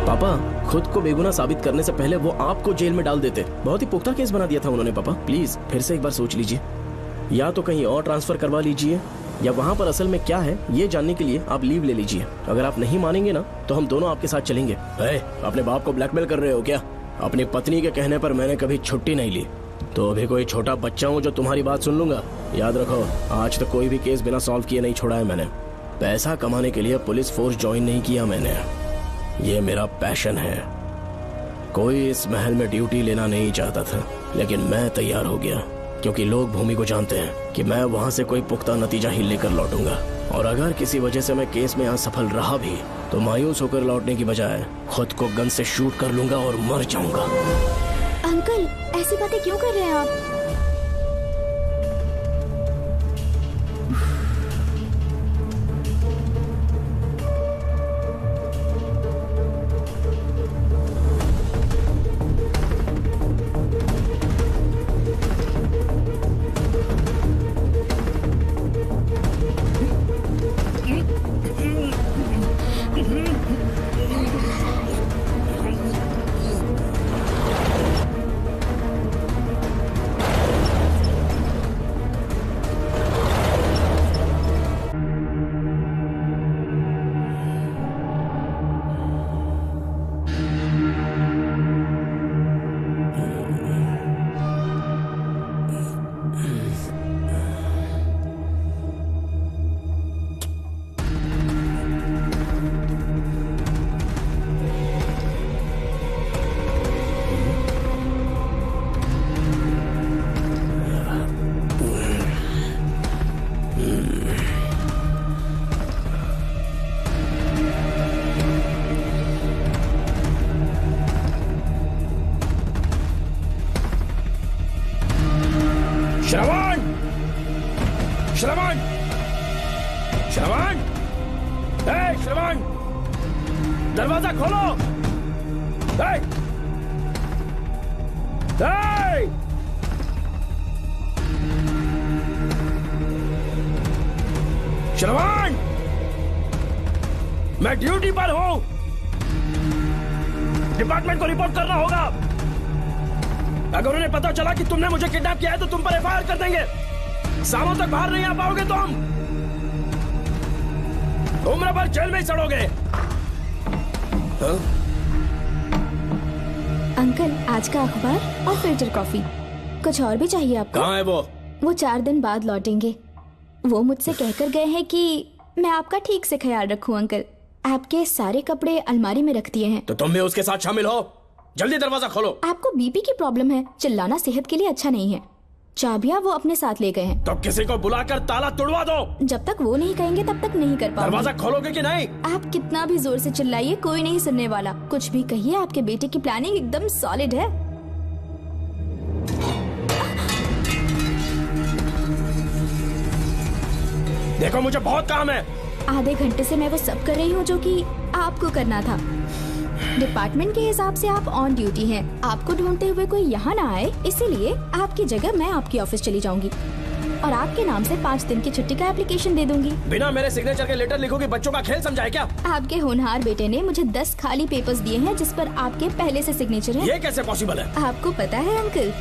पापा, खुद को बेगुनाह साबित करने से पहले वो आपको जेल में डाल देते। बहुत ही पुख्ता केस बना दिया था उन्होंने। पापा प्लीज फिर से एक बार सोच लीजिए, या तो कहीं और ट्रांसफर करवा लीजिए या वहाँ पर असल में क्या है ये जानने के लिए आप लीव ले लीजिए। अगर आप नहीं मानेंगे ना तो हम दोनों आपके साथ चलेंगे। अपने बाप को ब्लैकमेल कर रहे हो क्या? अपनी पत्नी के कहने पर मैंने कभी छुट्टी नहीं ली, तो अभी कोई छोटा बच्चा हूँ जो तुम्हारी बात सुन लूंगा? याद रखो, आज तक कोई भी केस बिना सॉल्व किए नहीं छोड़ा है मैंने। पैसा कमाने के लिए पुलिस फोर्स ज्वाइन नहीं किया मैंने, ये मेरा पैशन है। कोई इस महल में ड्यूटी लेना नहीं चाहता था, लेकिन मैं तैयार हो गया क्योंकि लोग भूमि को जानते हैं कि मैं वहाँ से कोई पुख्ता नतीजा ही लेकर लौटूंगा। और अगर किसी वजह से मैं केस में असफल रहा भी तो मायूस होकर लौटने की बजाय खुद को गन से शूट कर लूंगा और मर जाऊंगा। अंकल, ऐसी बातें क्यों कर रहे हैं आप? श्रवण, श्रवण, श्रवण, दरवाजा खोलो। श्रवण, मैं ड्यूटी पर हूं। डिपार्टमेंट को रिपोर्ट करना होगा। अगर उन्हें पता चला कि तुमने मुझे किडनैप किया है तो तुम पर एफआईआर कर देंगे। सालों तक बाहर नहीं आ पाओगे तुम। उम्र भर जेल में ही सड़ोगे। अंकल, आज का अखबार और फिल्टर कॉफी। कुछ और भी चाहिए आपको? कहाँ है वो? वो 4 दिन बाद लौटेंगे। वो मुझसे कहकर गए हैं कि मैं आपका ठीक से ख्याल रखूं अंकल। आपके सारे कपड़े अलमारी में रख दिए हैं। तो तुम भी उसके साथ शामिल हो। जल्दी दरवाजा खोलो। आपको बीपी की प्रॉब्लम है, चिल्लाना सेहत के लिए अच्छा नहीं है। चाबियां वो अपने साथ ले गए हैं। तो किसी को बुलाकर ताला तोड़वा दो। जब तक वो नहीं कहेंगे तब तक नहीं कर पाऊंगी। दरवाजा खोलोगे कि नहीं? आप कितना भी जोर से चिल्लाइए, कोई नहीं सुनने वाला। कुछ भी कहिए, आपके बेटे की प्लानिंग एकदम सॉलिड है। देखो, मुझे बहुत काम है। आधे घंटे से मैं वो सब कर रही हूँ जो कि आपको करना था। डिपार्टमेंट के हिसाब से आप ऑन ड्यूटी हैं। आपको ढूंढते हुए कोई यहाँ ना आए, इसीलिए आपकी जगह मैं आपकी ऑफिस चली जाऊंगी और आपके नाम से 5 दिन की छुट्टी का एप्लीकेशन दे दूंगी। बिना मेरे सिग्नेचर के लेटर लिखोगे? बच्चों का खेल समझाए क्या? आपके होनहार बेटे ने मुझे 10 खाली पेपर्स दिए हैं जिस पर आपके पहले से सिग्नेचर है। ये कैसे पॉसिबल है? आपको पता है अंकल,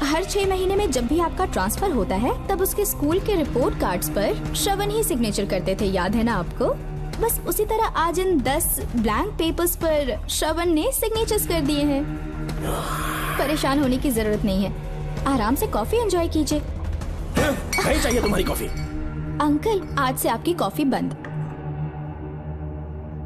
हर 6 महीने में जब भी आपका ट्रांसफर होता है तब उसके स्कूल के रिपोर्ट कार्ड्स पर श्रवण ही सिग्नेचर करते थे, याद है ना आपको? बस उसी तरह आज इन 10 ब्लैंक पेपर्स पर श्रवण ने सिग्नेचर्स कर दिए हैं। परेशान होने की जरूरत नहीं है, आराम से कॉफी एंजॉय कीजिए। नहीं चाहिए तुम्हारी कॉफी। अंकल, आज से आपकी कॉफी बंद।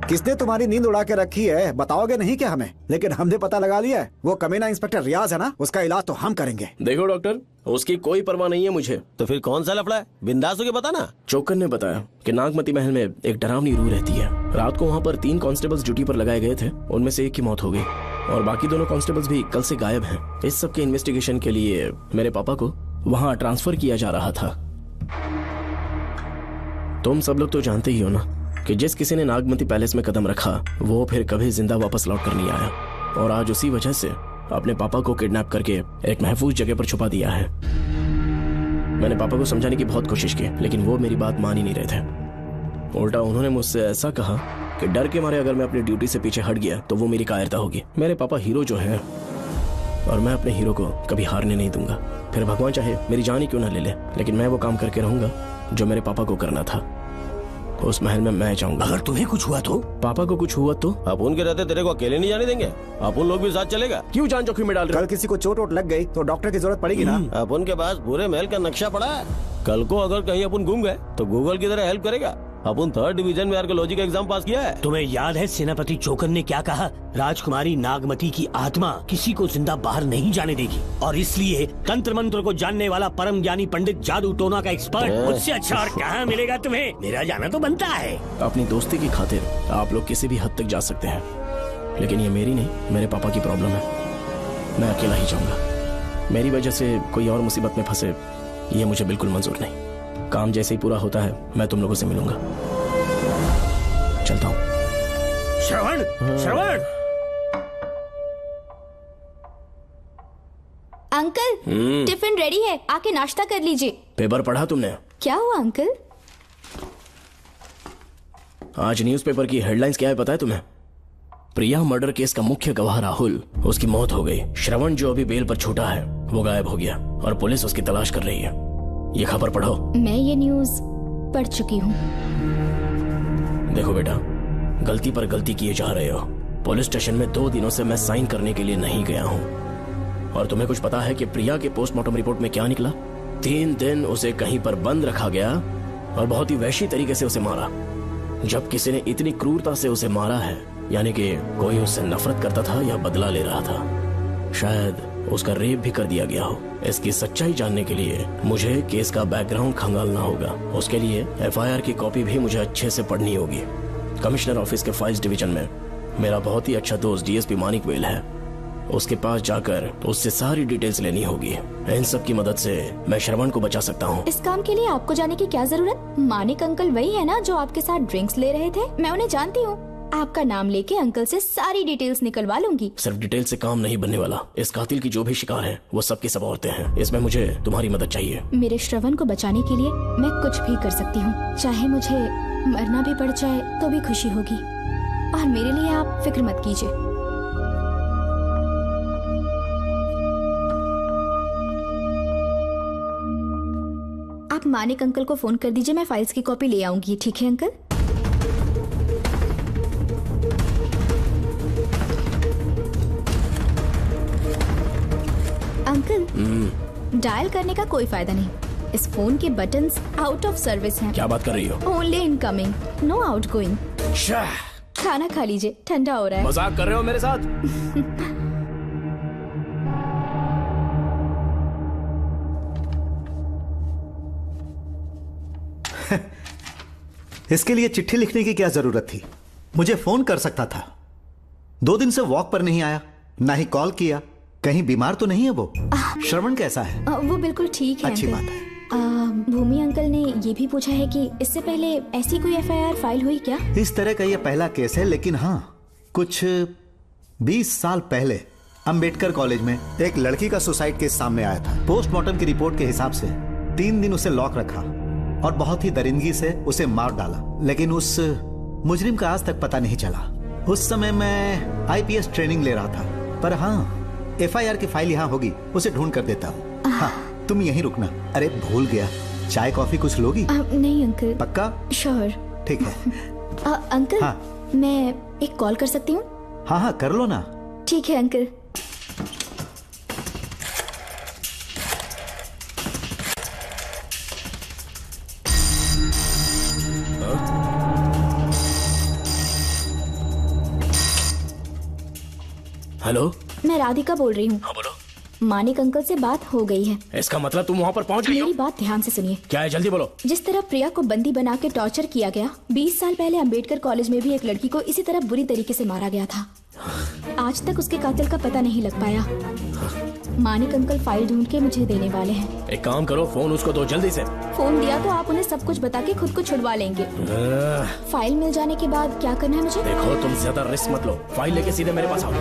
किसने तुम्हारी नींद उड़ा के रखी है? बताओगे नहीं क्या हमें? लेकिन हमने पता लगा लिया है। वो कमीना इंस्पेक्टर रियाज है ना, उसका इलाज तो हम करेंगे। देखो डॉक्टर, उसकी कोई परवाह नहीं है मुझे। तो फिर कौन सा लफड़ा है? बिंदास होके बता ना। चोकर ने बताया कि नागमती महल में एक डरावनी रूह रहती है। रात को वहाँ पर 3 कांस्टेबल्स ड्यूटी पर लगाए गए थे। उनमें से एक की मौत हो गई और बाकी दोनों कांस्टेबल्स भी कल से गायब हैं। इस सब के इन्वेस्टिगेशन के लिए मेरे पापा को वहाँ ट्रांसफर किया जा रहा था। तुम सब लोग तो जानते ही हो ना कि जिस किसी ने नागमती पैलेस में कदम रखा वो फिर कभी जिंदा वापस लौट कर नहीं आया। और आज उसी वजह से अपने पापा को किडनैप करके एक महफूज जगह पर छुपा दिया है। मैंने पापा को समझाने की बहुत कोशिश की, लेकिन वो मेरी बात मान ही नहीं रहे थे। उल्टा उन्होंने मुझसे ऐसा कहा कि डर के मारे अगर मैं अपनी ड्यूटी से पीछे हट गया तो वो मेरी कायरता होगी। मेरे पापा हीरो जो है और मैं अपने हीरो को कभी हारने नहीं दूंगा। फिर भगवान चाहे मेरी जान ही क्यों ना ले ले, लेकिन मैं वो काम करके रहूंगा जो मेरे पापा को करना था। उस महल में मैं जाऊंगा। अगर तुम्हें कुछ हुआ तो? पापा को कुछ हुआ तो? अपन के रहते तेरे को अकेले नहीं जाने देंगे। अपन लोग भी साथ चलेगा। क्यों जान जोखिम में डाल रहे? कल किसी को चोट वोट लग गई तो डॉक्टर की जरूरत पड़ेगी ना। अपन के पास पूरे महल का नक्शा पड़ा है। कल को अगर कहीं अपन घूम गए तो गूगल की तरह हेल्प करेगा। अपन 3rd डिवीजन में आर्कियोलॉजी का एग्जाम पास किया है। तुम्हें याद है सेनापति चोकर ने क्या कहा? राजकुमारी नागमती की आत्मा किसी को जिंदा बाहर नहीं जाने देगी और इसलिए तंत्र मंत्र को जानने वाला परम ज्ञानी पंडित जादू टोना का एक्सपर्ट मुझसे अच्छा और कहाँ मिलेगा तुम्हें? मेरा जाना तो बनता है। अपनी दोस्ती की खातिर आप लोग किसी भी हद तक जा सकते हैं, लेकिन ये मेरी नहीं, मेरे पापा की प्रॉब्लम है। मैं अकेला ही जाऊंगा। मेरी वजह से कोई और मुसीबत में फंसे ये मुझे बिल्कुल मंजूर नहीं। काम जैसे ही पूरा होता है मैं तुम लोगों से मिलूंगा। चलता हूँ। श्रवण, श्रवण। अंकल, टिफिन रेडी है, आके नाश्ता कर लीजिए। पेपर पढ़ा तुमने? क्या हुआ अंकल? आज न्यूज़पेपर की हेडलाइंस क्या है पता है तुम्हें? प्रिया मर्डर केस का मुख्य गवाह राहुल, उसकी मौत हो गई। श्रवण जो अभी बेल पर छूटा है वो गायब हो गया और पुलिस उसकी तलाश कर रही है। ये खबर पढ़ो। मैं ये न्यूज पढ़ चुकी हूँ। देखो बेटा, गलती पर गलती किए जा रहे हो। पुलिस स्टेशन में 2 दिनों से मैं साइन करने के लिए नहीं गया हूँ। और तुम्हें कुछ पता है कि प्रिया के पोस्टमार्टम रिपोर्ट में क्या निकला? 3 दिन उसे कहीं पर बंद रखा गया और बहुत ही वैशी तरीके से उसे मारा। जब किसी ने इतनी क्रूरता से उसे मारा है, यानी कि कोई उससे नफरत करता था या बदला ले रहा था। शायद उसका रेप भी कर दिया गया हो। इसकी सच्चाई जानने के लिए मुझे केस का बैकग्राउंड खंगालना होगा। उसके लिए एफआईआर की कॉपी भी मुझे अच्छे से पढ़नी होगी। कमिश्नर ऑफिस के फाइल्स डिवीजन में मेरा बहुत ही अच्छा दोस्त डीएसपी मानिक वेल है। उसके पास जाकर उससे सारी डिटेल्स लेनी होगी। इन सब की मदद से मैं श्रवण को बचा सकता हूँ। इस काम के लिए आपको जाने की क्या जरूरत? मानिक अंकल वही है ना जो आपके साथ ड्रिंक्स ले रहे थे? मैं उन्हें जानती हूँ। आपका नाम लेके अंकल से सारी डिटेल्स निकलवा लूंगी। सिर्फ डिटेल से काम नहीं बनने वाला। इस कातिल की जो भी शिकार है वो सबकी सब औरतें हैं। इसमें मुझे तुम्हारी मदद चाहिए। मेरे श्रवण को बचाने के लिए मैं कुछ भी कर सकती हूँ। चाहे मुझे मरना भी पड़ जाए तो भी खुशी होगी। और मेरे लिए आप फिक्र मत कीजिए। आप मानिक अंकल को फोन कर दीजिए, मैं फाइल्स की कॉपी ले आऊंगी। ठीक है अंकल? अंकल, डायल करने का कोई फायदा नहीं। इस फोन के बटन्स आउट ऑफ सर्विस हैं। क्या बात कर रही हो? Only incoming, no outgoing. खाना खा लीजिए, ठंडा हो रहा है। मजाक कर रहे हो मेरे साथ? इसके लिए चिट्ठी लिखने की क्या जरूरत थी? मुझे फोन कर सकता था। 2 दिन से वॉक पर नहीं आया, ना ही कॉल किया। कहीं बीमार तो नहीं है वो? श्रवण कैसा है? वो बिल्कुल ठीक है। अच्छी अंकल। बात है। भूमि अंकल ने ये भी पूछा है कि इससे पहले ऐसी कोई FIR फाइल हुई क्या? इस तरह का ये पहला केस है, लेकिन हाँ, कुछ 20 साल पहले अंबेडकर कॉलेज में एक लड़की का सुसाइड केस सामने आया था। पोस्टमार्टम की रिपोर्ट के हिसाब से 3 दिन उसे लॉक रखा और बहुत ही दरिंदगी से उसे मार डाला, लेकिन उस मुजरिम का आज तक पता नहीं चला। उस समय मैं IPS ट्रेनिंग ले रहा था, पर हाँ, FIR की फाइल यहाँ होगी, उसे ढूंढ कर देता हूँ। हाँ, तुम यहीं रुकना। अरे भूल गया, चाय कॉफी कुछ लोगी? नहीं अंकल। पक्का? श्योर। ठीक है। अंकल, हाँ। मैं एक कॉल कर सकती हूँ? हाँ हाँ, कर लो ना। ठीक है अंकल। हेलो, मैं राधिका बोल रही हूँ। हाँ बोलो। मानिक अंकल से बात हो गई है। इसका मतलब तुम वहाँ पर पहुँच गई हो? मेरी बात ध्यान से सुनिए। क्या है, जल्दी बोलो। जिस तरह प्रिया को बंदी बना के टॉर्चर किया गया, 20 साल पहले अंबेडकर कॉलेज में भी एक लड़की को इसी तरह बुरी तरीके से मारा गया था। आज तक उसके कातिल का पता नहीं लग पाया। मानिक अंकल फाइल ढूंढ के मुझे देने वाले हैं। एक काम करो, फोन उसको दो जल्दी से। फोन दिया तो आप उन्हें सब कुछ बता के खुद को छुड़वा लेंगे। फाइल मिल जाने के बाद क्या करना है मुझे? देखो, तुम ज्यादा रिस्क मत लो। फाइल लेके सीधे मेरे पास आओ।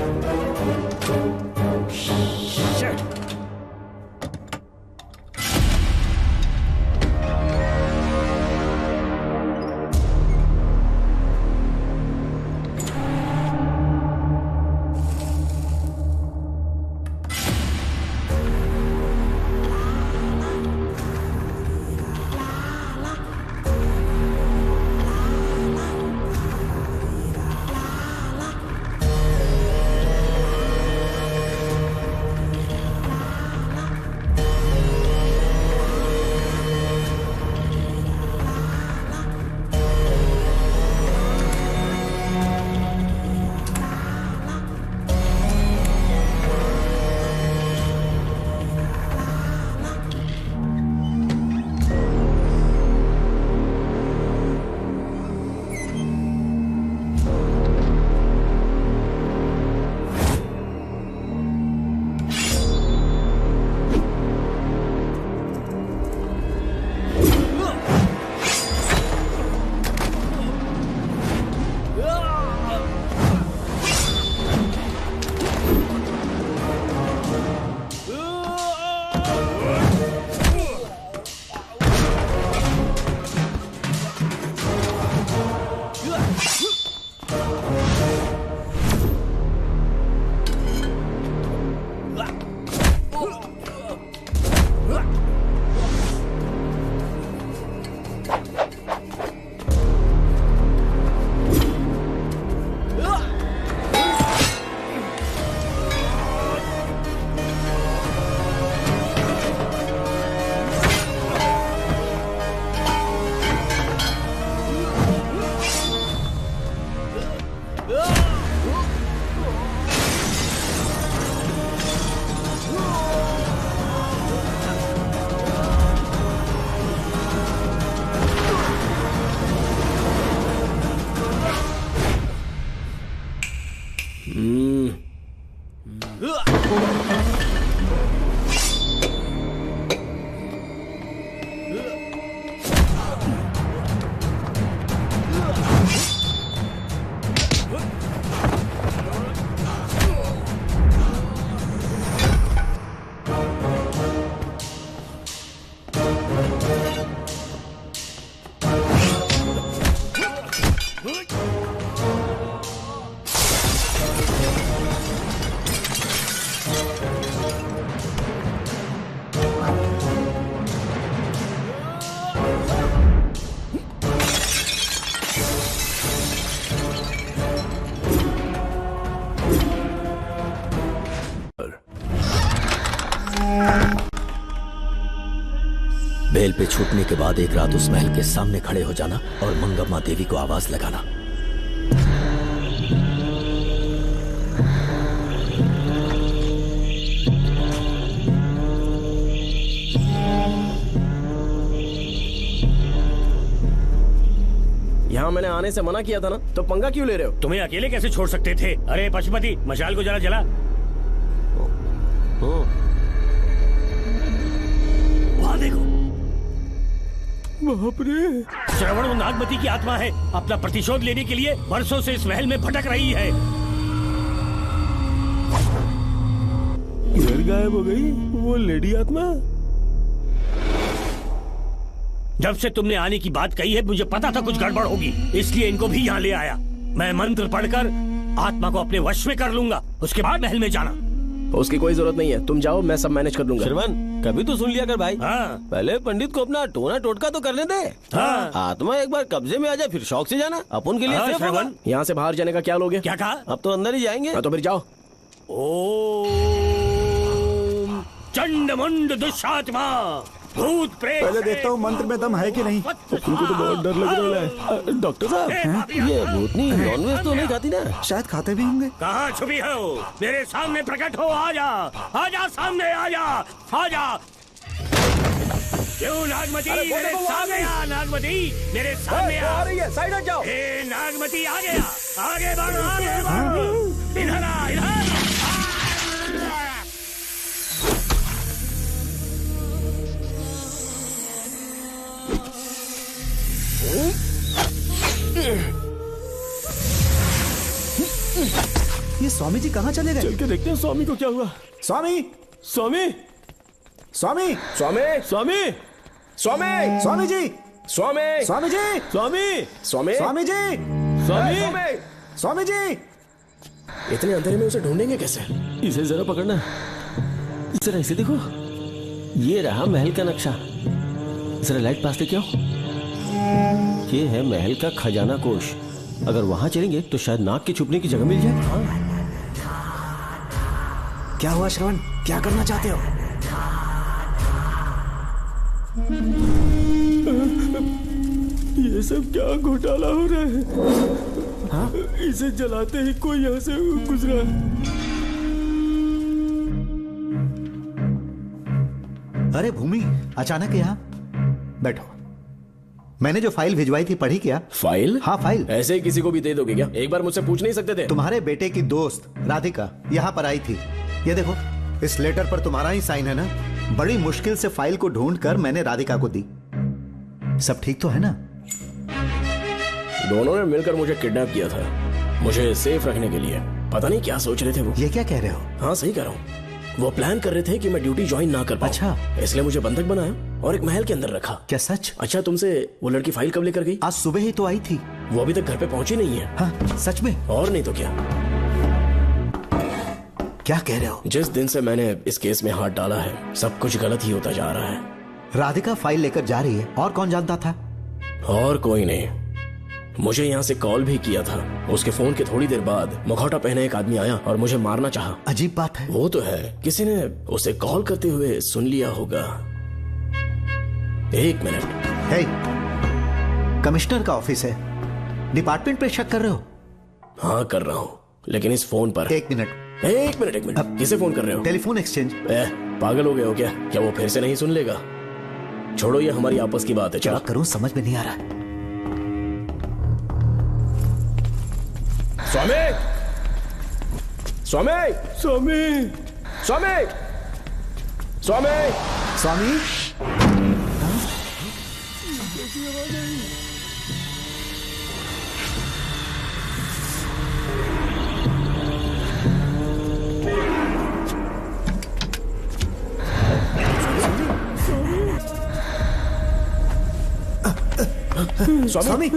बेल पे छूटने के बाद एक रात उस महल के सामने खड़े हो जाना और मंगम्मा देवी को आवाज लगाना। यहाँ मैंने आने से मना किया था ना, तो पंगा क्यों ले रहे हो? तुम्हें अकेले कैसे छोड़ सकते थे? अरे पशुपति, मशाल को जरा जला। वहाँ देखो, बाप रे! श्रवण नागमती की आत्मा है। अपना प्रतिशोध लेने के लिए बरसों से इस महल में भटक रही है। घर गायब हो गई वो लेडी आत्मा। जब से तुमने आने की बात कही है, मुझे पता था कुछ गड़बड़ होगी, इसलिए इनको भी यहाँ ले आया। मैं मंत्र पढ़कर आत्मा को अपने वश में कर लूंगा, उसके बाद महल में जाना। उसकी कोई जरूरत नहीं है, तुम जाओ, मैं सब मैनेज कर लूंगा। श्रवण, कभी तो सुन लिया कर भाई। हाँ। पहले पंडित को अपना टोना टोटका तो करने दे। हाँ। आत्मा एक बार कब्जे में आ जाए फिर शौक से जाना, अपन के लिए हाँ, सेफ होगा। श्रवण, यहाँ से बाहर जाने का क्या लोगे? क्या कहा? अब तो अंदर ही जाएंगे। तो फिर जाओ। ओम चंड मुंड दुष्टात्मा भूत प्रेत। पहले देखता हूँ मंत्र में दम है कि नहीं। उनको तो बहुत डर लग रहा है। डॉक्टर साहब, ये भूतनी नॉनवेज तो नहीं खाती ना? शायद खाते भी होंगे। कहाँ छुपी हो? मेरे सामने प्रकट हो, आजा, आजा सामने, आजा, आजा। क्यों नागमती, मेरे सामने आ। नागमती, मेरे सामने आ रही है, साइड हट जाओ। ए नागमती, आ गया, आगे बढ़, आगे बढ़, इधर आ, इधर। ये स्वामी जी कहाँ चले गए? चल के देखते हैं स्वामी को क्या हुआ। स्वामी, स्वामी, स्वामी, स्वामी, स्वामी, स्वामी, स्वामी जी, स्वामी, स्वामी जी, स्वामी, स्वामी, स्वामी जी, स्वामी, स्वामी जी। इतने अंधेरे में उसे ढूंढेंगे कैसे? इसे जरा पकड़ना, जरा इसे देखो, ये रहा महल का नक्शा। जरा लाइट पास लेके आओ। ये है महल का खजाना कोष। अगर वहां चलेंगे तो शायद नाग के छुपने की जगह मिल जाए। क्या हुआ श्रवण, क्या करना चाहते हो? ये सब क्या घोटाला हो रहा है? हाँ? इसे जलाते ही कोई यहाँ से गुजरा। अरे भूमि, अचानक यहाँ? बैठो। मैंने जो फाइल भिजवाई थी पढ़ी क्या? फाइल? हाँ फाइल। ऐसे ही किसी को भी दे दोगे क्या? एक बार मुझसे पूछ नहीं सकते थे? तुम्हारे बेटे की दोस्त राधिका यहाँ पर आई थी। ये देखो, इस लेटर पर तुम्हारा ही साइन है ना? बड़ी मुश्किल से फाइल को ढूंढकर मैंने राधिका को दी। सब ठीक तो है ना? दोनों ने मिलकर मुझे किडनैप किया था, मुझे सेफ रखने के लिए। पता नहीं क्या सोच रहे थे वो। ये क्या कह रहे हो? हाँ सही कह रहा हूँ। वो प्लान कर रहे थे कि मैं ड्यूटी ज्वाइन ना कर पाऊं। अच्छा। इसलिए मुझे बंधक बनाया और एक महल के अंदर रखा। क्या सच? अच्छा, तुमसे वो लड़की फाइल कब लेकर गई? आज सुबह ही तो आई थी। वो अभी तक घर पे पहुंची नहीं है। हाँ सच में? और नहीं तो क्या। क्या कह रहे हो? जिस दिन से मैंने इस केस में हाथ डाला है, सब कुछ गलत ही होता जा रहा है। राधिका फाइल लेकर जा रही है, और कौन जानता था? और कोई नहीं। मुझे यहाँ से कॉल भी किया था। उसके फोन के थोड़ी देर बाद मुखौटा पहने एक आदमी आया और मुझे मारना चाहा। अजीब बात है। वो तो है, किसी ने उसे कॉल करते हुए सुन लिया होगा। एक मिनट। हे, कमिश्नर का ऑफिस है, डिपार्टमेंट पे शक कर रहे हो? हाँ कर रहा हूँ, लेकिन इस फोन पर। एक मिनट, एक मिनट। अब किसे फोन कर रहे हो? Telephone exchange. पागल हो गए हो क्या? क्या वो फिर से नहीं सुन लेगा? छोड़ो, ये हमारी आपस की बात है। क्या करूं समझ में नहीं आ रहा। स्वामी, स्वामी स्वामी स्वामी स्वामी स्वामी स्वामी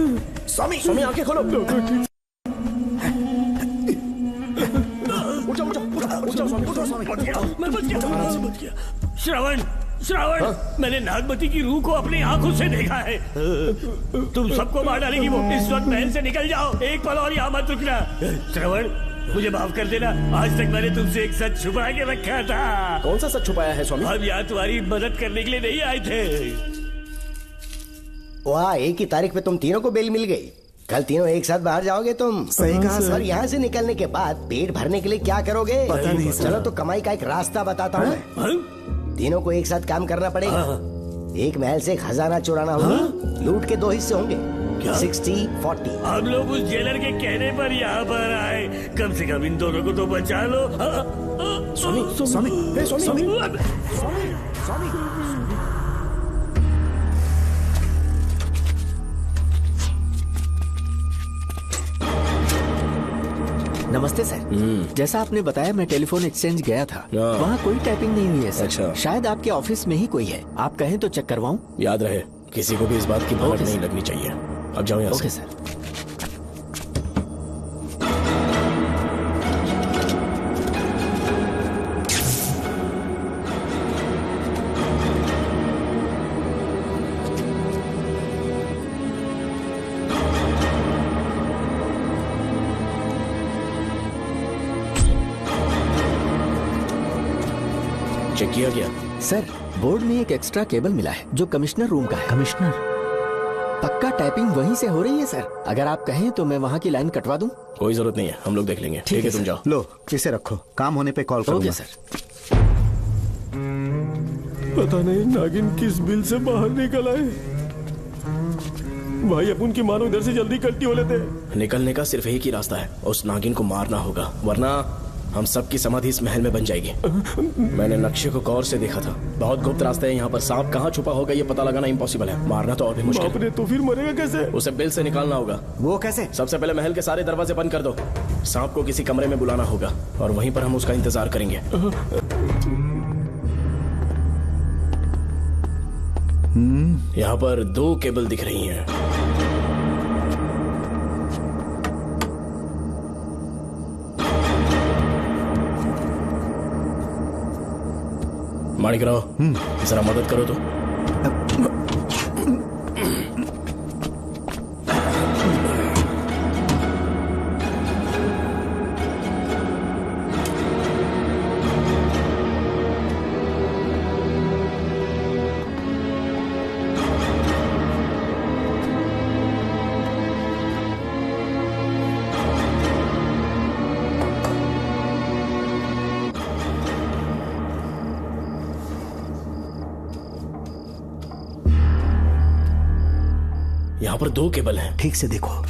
स्वामी स्वामी आंखें खोलो। उठो उठो उठो स्वामी उठो स्वामी। मैं बच गया। श्रवण श्रवण, मैंने नागमती की रूह को अपनी आंखों से देखा है। तुम सबको मार डालेगी वो। इस वक्त महल से निकल जाओ, एक पल और यहाँ मत रुकना। श्रवण, मुझे माफ कर देना, आज तक मैंने तुमसे एक सच छुपा के रखा था। कौन सा सच छुपाया है स्वामी? हम यहाँ तुम्हारी मदद करने के लिए नहीं आए थे। वाह, एक ही तारीख पे तुम तीनों को बेल मिल गई। कल तीनों एक साथ बाहर जाओगे तुम? सही कहा सर। और यहाँ से निकलने के बाद पेट भरने के लिए क्या करोगे? पता नहीं सर। चलो तो कमाई का एक रास्ता बताता हूँ मैं। तीनों को एक साथ काम करना पड़ेगा। एक महल से खजाना चुराना होगा। लूट के 2 हिस्से होंगे, 60-40। हम लोग उस जेलर के कहने पर यहाँ पर आए। कम से कम इन दोनों को तो बचा लो। स्वामी स्वामी स्वामी स्वामी। नमस्ते सर। जैसा आपने बताया, मैं टेलीफोन एक्सचेंज गया था। वहाँ कोई टाइपिंग नहीं हुई है सर। अच्छा। शायद आपके ऑफिस में ही कोई है। आप कहें तो चेक करवाऊं? याद रहे, किसी को भी इस बात की भनक नहीं लगनी चाहिए। अब जाओ यहाँ से। Okay sir. चेक किया गया सर। बोर्ड में एक एक्स्ट्रा केबल मिला है जो कमिश्नर रूम का है। कमिश्नर? पक्का टाइपिंग वहीं से हो रही है सर। अगर आप कहें तो मैं वहाँ की लाइन कटवा दूं? कोई जरूरत नहीं है, हम लोग देख लेंगे। ठीक है, तुम जाओ। लो इसे रखो, काम होने पे कॉल करूंगा। Okay sir. पता नहीं नागिन किस बिल से बाहर निकल आए। भाई अपन की मानो इधर से जल्दी कल्टी हो लेते। निकलने का सिर्फ एक ही रास्ता है, उस नागिन को मारना होगा, वरना हम सबकी समाधि इस महल में बन जाएगी। मैंने नक्शे को गौर से देखा था, बहुत गुप्त रास्ते हैं यहाँ पर। सांप कहाँ छुपा होगा ये पता लगाना इम्पॉसिबल है, मारना तो और भी मुश्किल है। तो फिर मरेगा कैसे? उसे बिल से निकालना होगा। वो कैसे? सबसे पहले महल के सारे दरवाजे बंद कर दो। सांप को किसी कमरे में बुलाना होगा और वहीं पर हम उसका इंतजार करेंगे। यहाँ पर 2 केबल दिख रही हैं। माणिकराव, जरा मदद करो तो। यहाँ पर 2 केबल हैं। ठीक से देखो।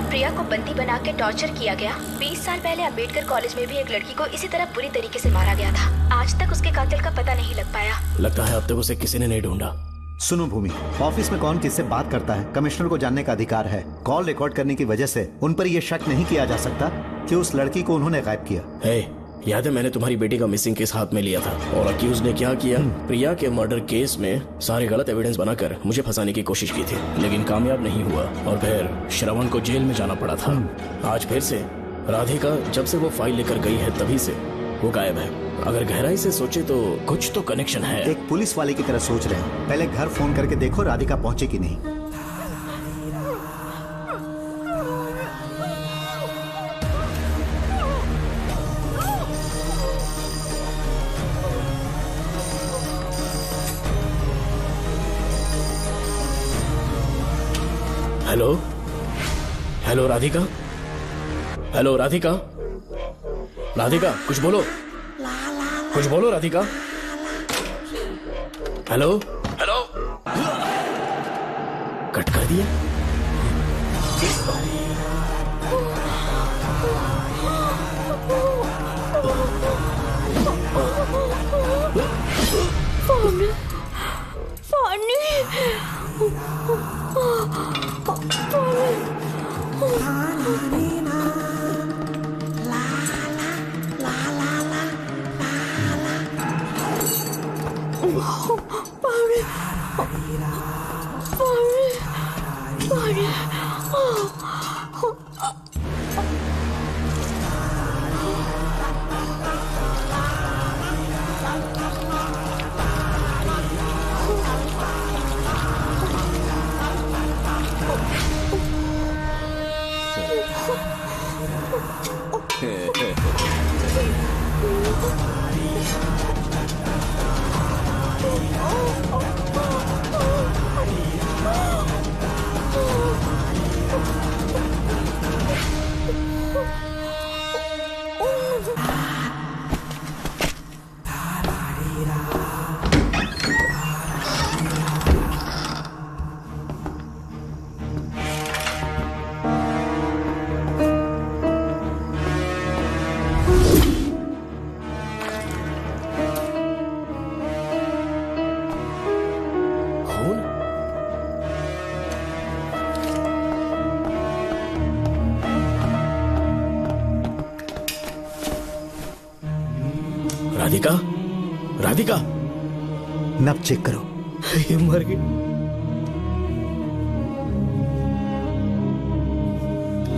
प्रिया को बंदी बना के टॉर्चर किया गया। 20 साल पहले अंबेडकर कॉलेज में भी एक लड़की को इसी तरह बुरी तरीके से मारा गया था। आज तक उसके कातिल का पता नहीं लग पाया। लगता है अब तक उसे किसी ने नहीं ढूंढा। सुनो भूमि, ऑफिस में कौन किससे बात करता है कमिश्नर को जानने का अधिकार है। कॉल रिकॉर्ड करने की वजह से उन पर यह शक नहीं किया जा सकता कि उस लड़की को उन्होंने गायब किया। याद है मैंने तुम्हारी बेटी का मिसिंग केस हाथ में लिया था और अक्यूज ने क्या किया, प्रिया के मर्डर केस में सारे गलत एविडेंस बनाकर मुझे फंसाने की कोशिश की थी, लेकिन कामयाब नहीं हुआ और फिर श्रवण को जेल में जाना पड़ा था। आज फिर से राधिका जब से वो फाइल लेकर गई है तभी से वो गायब है। अगर गहराई से सोचे तो कुछ तो कनेक्शन है। एक पुलिस वाले की तरह सोच रहे हैं। पहले घर फोन करके देखो राधिका पहुंचे कि नहीं। Hello hello Radhika, hello Radhika, Radhika कुछ बोलो, कुछ बोलो राधिका। हेलो हेलो, कट कर दिया। पानी पानी राधिका, राधिका नब चेक करो। ये मर गई।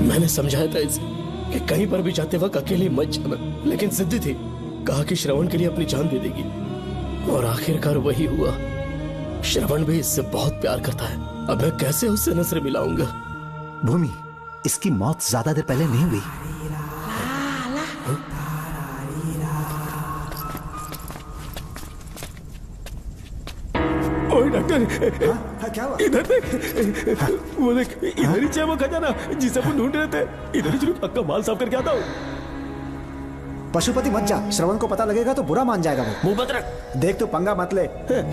मैंने समझाया था इसे कि कहीं पर भी जाते वक्त अकेले मत जाना, लेकिन जिद्दी थी। कहा कि श्रवण के लिए अपनी जान दे देगी, और आखिरकार वही हुआ। श्रवण भी इससे बहुत प्यार करता है। अब मैं कैसे उससे नजर मिलाऊंगा। भूमि, इसकी मौत ज्यादा देर पहले नहीं हुई। डॉक्टर, क्या हुआ? इधर देख, वो देख, इधर ही वो खजाना जिसे अपन ढूंढ रहे थे। इधर ही जरूर पक्का माल साफ करके आता हूँ। पशुपति मत जा, श्रवण को पता लगेगा तो बुरा मान जाएगा वो। मुंह मत रख। देख तू पंगा मत ले।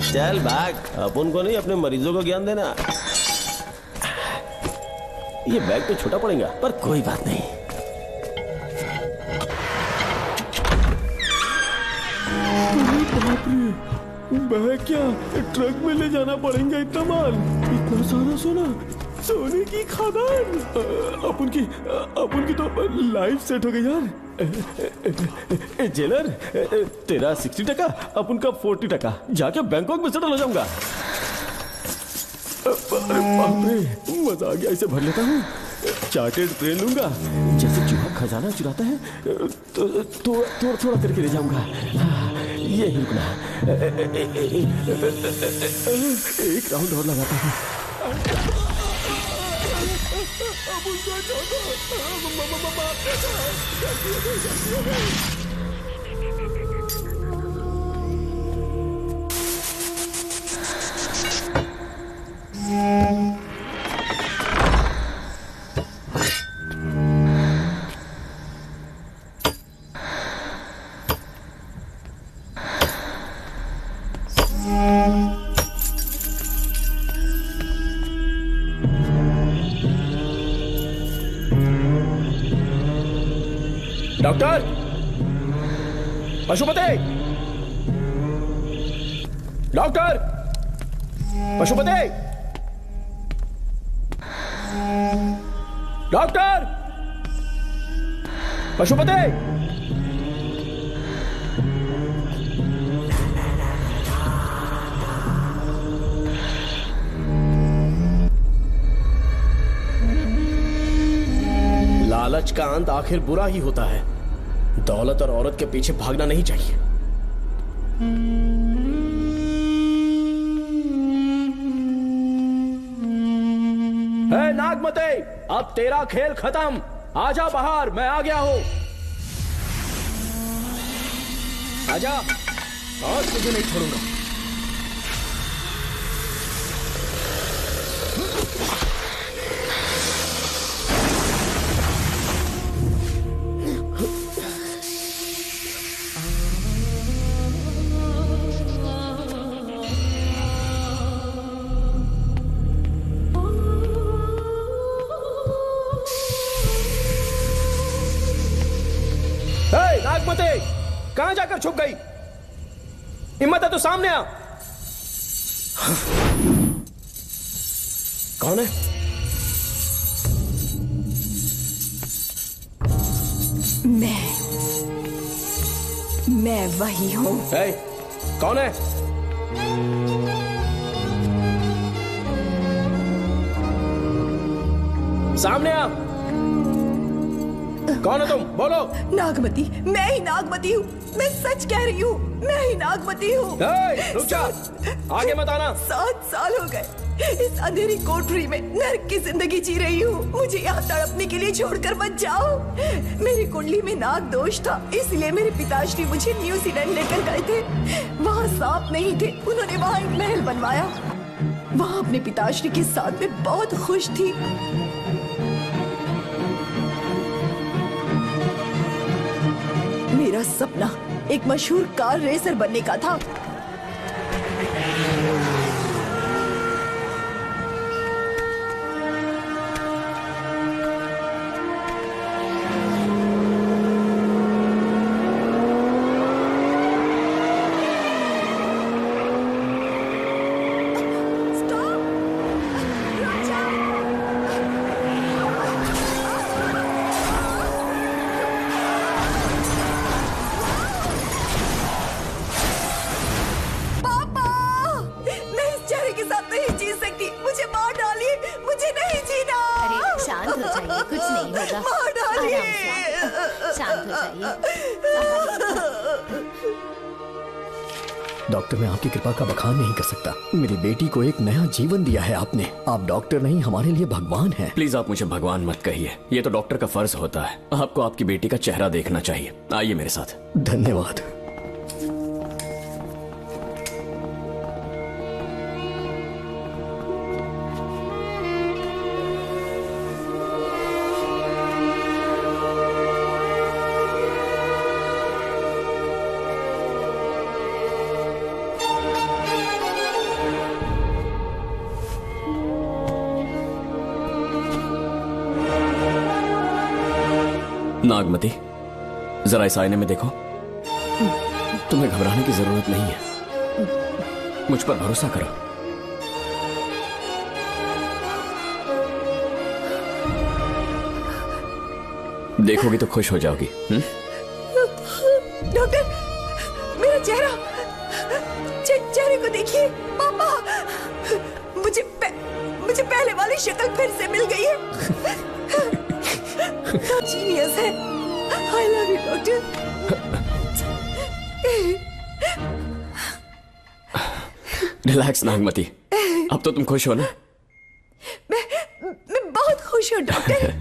चल भाग, अपन को नहीं अपने मरीजों को ज्ञान देना। ये बैग तो छोटा पड़ेगा, पर कोई बात नहीं। बैग क्या, ट्रक में ले जाना पड़ेगा इतना माल, इतना सारा सोना, सोने की खदान। अपन की तो लाइफ सेट हो गई यार। जेलर, तेरा 60%, अपन का 40%। जाके बैंकॉक में सेटल हो जाऊंगा। अरे बाप रे, मजा आ गया। इसे भर लेता हूँ, चार्टेड ट्रेन लूंगा। जैसे चूहा खजाना चुराता है तो थोड़ा थोड़ा करके ले जाऊंगा। ये ही रुकना। एक राउंड और लगाता हूँ। Doctor, Pashupati, doctor, Pashupati, doctor, Pashupati. लालच का अंत आखिर बुरा ही होता है। दौलत और औरत के पीछे भागना नहीं चाहिए। नागमते, अब तेरा खेल खत्म। आजा बाहर, मैं आ गया हूं। आजा, आज तुझे नहीं छोड़ूंगा। नागमते, कहां जाकर छुप गई? हिम्मत है तो सामने आ। कौन है? मैं वही हूं। कौन है? सामने आ। कौन है तुम? बोलो। नागमती, मैं ही नागमती हूँ। मैं सच कह रही हूँ, मैं ही नागमती हूँ। रुक जा, आगे मत आना। 7 साल हो गए इस अंधेरी कोठरी में नर्क की जिंदगी जी रही हूँ। मुझे यहाँ तड़पने के लिए छोड़कर मत जाओ। मेरी कुंडली में नाग दोष था, इसलिए मेरे पिताश्री मुझे न्यूजीलैंड लेकर गए थे। वहाँ सांप नहीं थे, उन्होंने वहाँ एक महल बनवाया। वहाँ अपने पिताश्री के साथ में बहुत खुश थी। मेरा सपना एक मशहूर कार रेसर बनने का था। डॉक्टर, मैं आपकी कृपा का बखान नहीं कर सकता। मेरी बेटी को एक नया जीवन दिया है आपने। आप डॉक्टर नहीं, हमारे लिए भगवान हैं। प्लीज आप मुझे भगवान मत कहिए, ये तो डॉक्टर का फर्ज होता है। आपको आपकी बेटी का चेहरा देखना चाहिए। आइए मेरे साथ। धन्यवाद। नागमती, जरा इस आईने में देखो। तुम्हें घबराने की जरूरत नहीं है, मुझ पर भरोसा करो। देखोगी तो खुश हो जाओगी। डॉक्टर, मेरा चेहरे को देखिए। पापा, मुझे पहले वाली शक्ल फिर से मिल गई है। जीनियस है। I love you, doctor. Relax Nagmati, अब तो तुम खुश हो ना? मैं बहुत खुश हूँ डॉक्टर।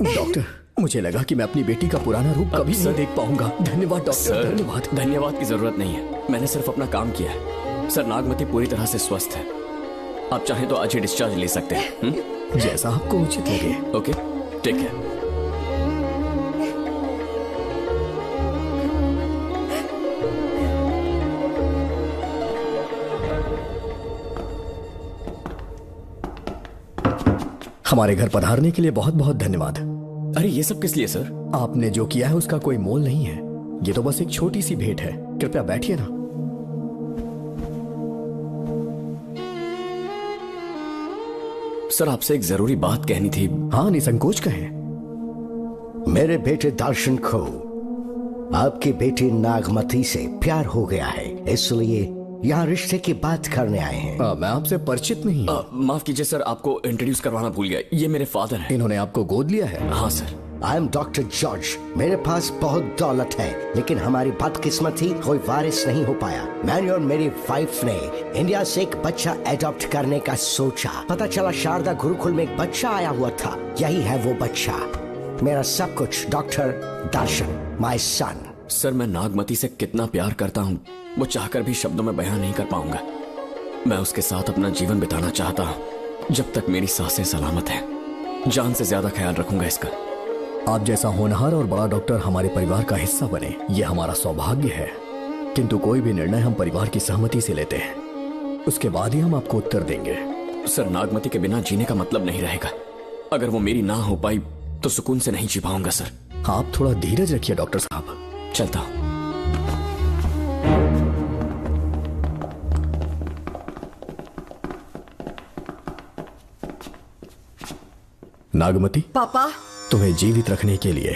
डॉक्टर, मुझे लगा कि मैं अपनी बेटी का पुराना रूप कभी न देख पाऊंगा। धन्यवाद डॉक्टर, धन्यवाद। धन्यवाद की जरूरत नहीं है, मैंने सिर्फ अपना काम किया है। सर, नागमती पूरी तरह से स्वस्थ है। आप चाहें तो आज ही डिस्चार्ज ले सकते हैं। जैसा आपको उचित लगे। ओके, ठीक है। हमारे घर पधारने के लिए बहुत बहुत धन्यवाद। अरे ये सब किस लिए सर? आपने जो किया है उसका कोई मोल नहीं है। ये तो बस एक छोटी सी भेंट है। कृपया बैठिए ना। सर, आपसे एक जरूरी बात कहनी थी। हाँ, निसंकोच कहें। मेरे बेटे दर्शन को आपकी बेटी नागमती से प्यार हो गया है, इसलिए यहाँ रिश्ते की बात करने आए हैं। मैं आपसे परिचित नहीं। माफ कीजिए सर, आपको इंट्रोड्यूस करवाना भूल गया। ये मेरे फादर हैं। इन्होंने आपको गोद लिया है? हाँ sir. I am doctor George. मेरे पास बहुत दौलत है, लेकिन हमारी बदकिस्मती कोई वारिस नहीं हो पाया। मैंने और मेरी वाइफ ने इंडिया से एक बच्चा एडॉप्ट करने का सोचा। पता चला शारदा गुरुकुल में एक बच्चा आया हुआ था। यही है वो बच्चा, मेरा सब कुछ, doctor Darshan, my son. Sir, मैं नागमती से कितना प्यार करता हूँ वो चाहकर भी शब्दों में बयान नहीं कर पाऊंगा। मैं उसके साथ अपना जीवन बिताना चाहता हूँ जब तक मेरी सांसें सलामत हैं। जान से ज्यादा ख्याल रखूंगा इसका। आप जैसा होनहार और बड़ा डॉक्टर हमारे परिवार का हिस्सा बने, ये हमारा सौभाग्य है। किंतु कोई भी निर्णय हम परिवार की सहमति से लेते हैं, उसके बाद ही हम आपको उत्तर देंगे। सर, नागमती के बिना जीने का मतलब नहीं रहेगा। अगर वो मेरी ना हो पाई तो सुकून से नहीं जी पाऊंगा सर। आप थोड़ा धीरज रखिए डॉक्टर साहब। चलता हूं। नागमती, पापा, तुम्हें जीवित रखने के लिए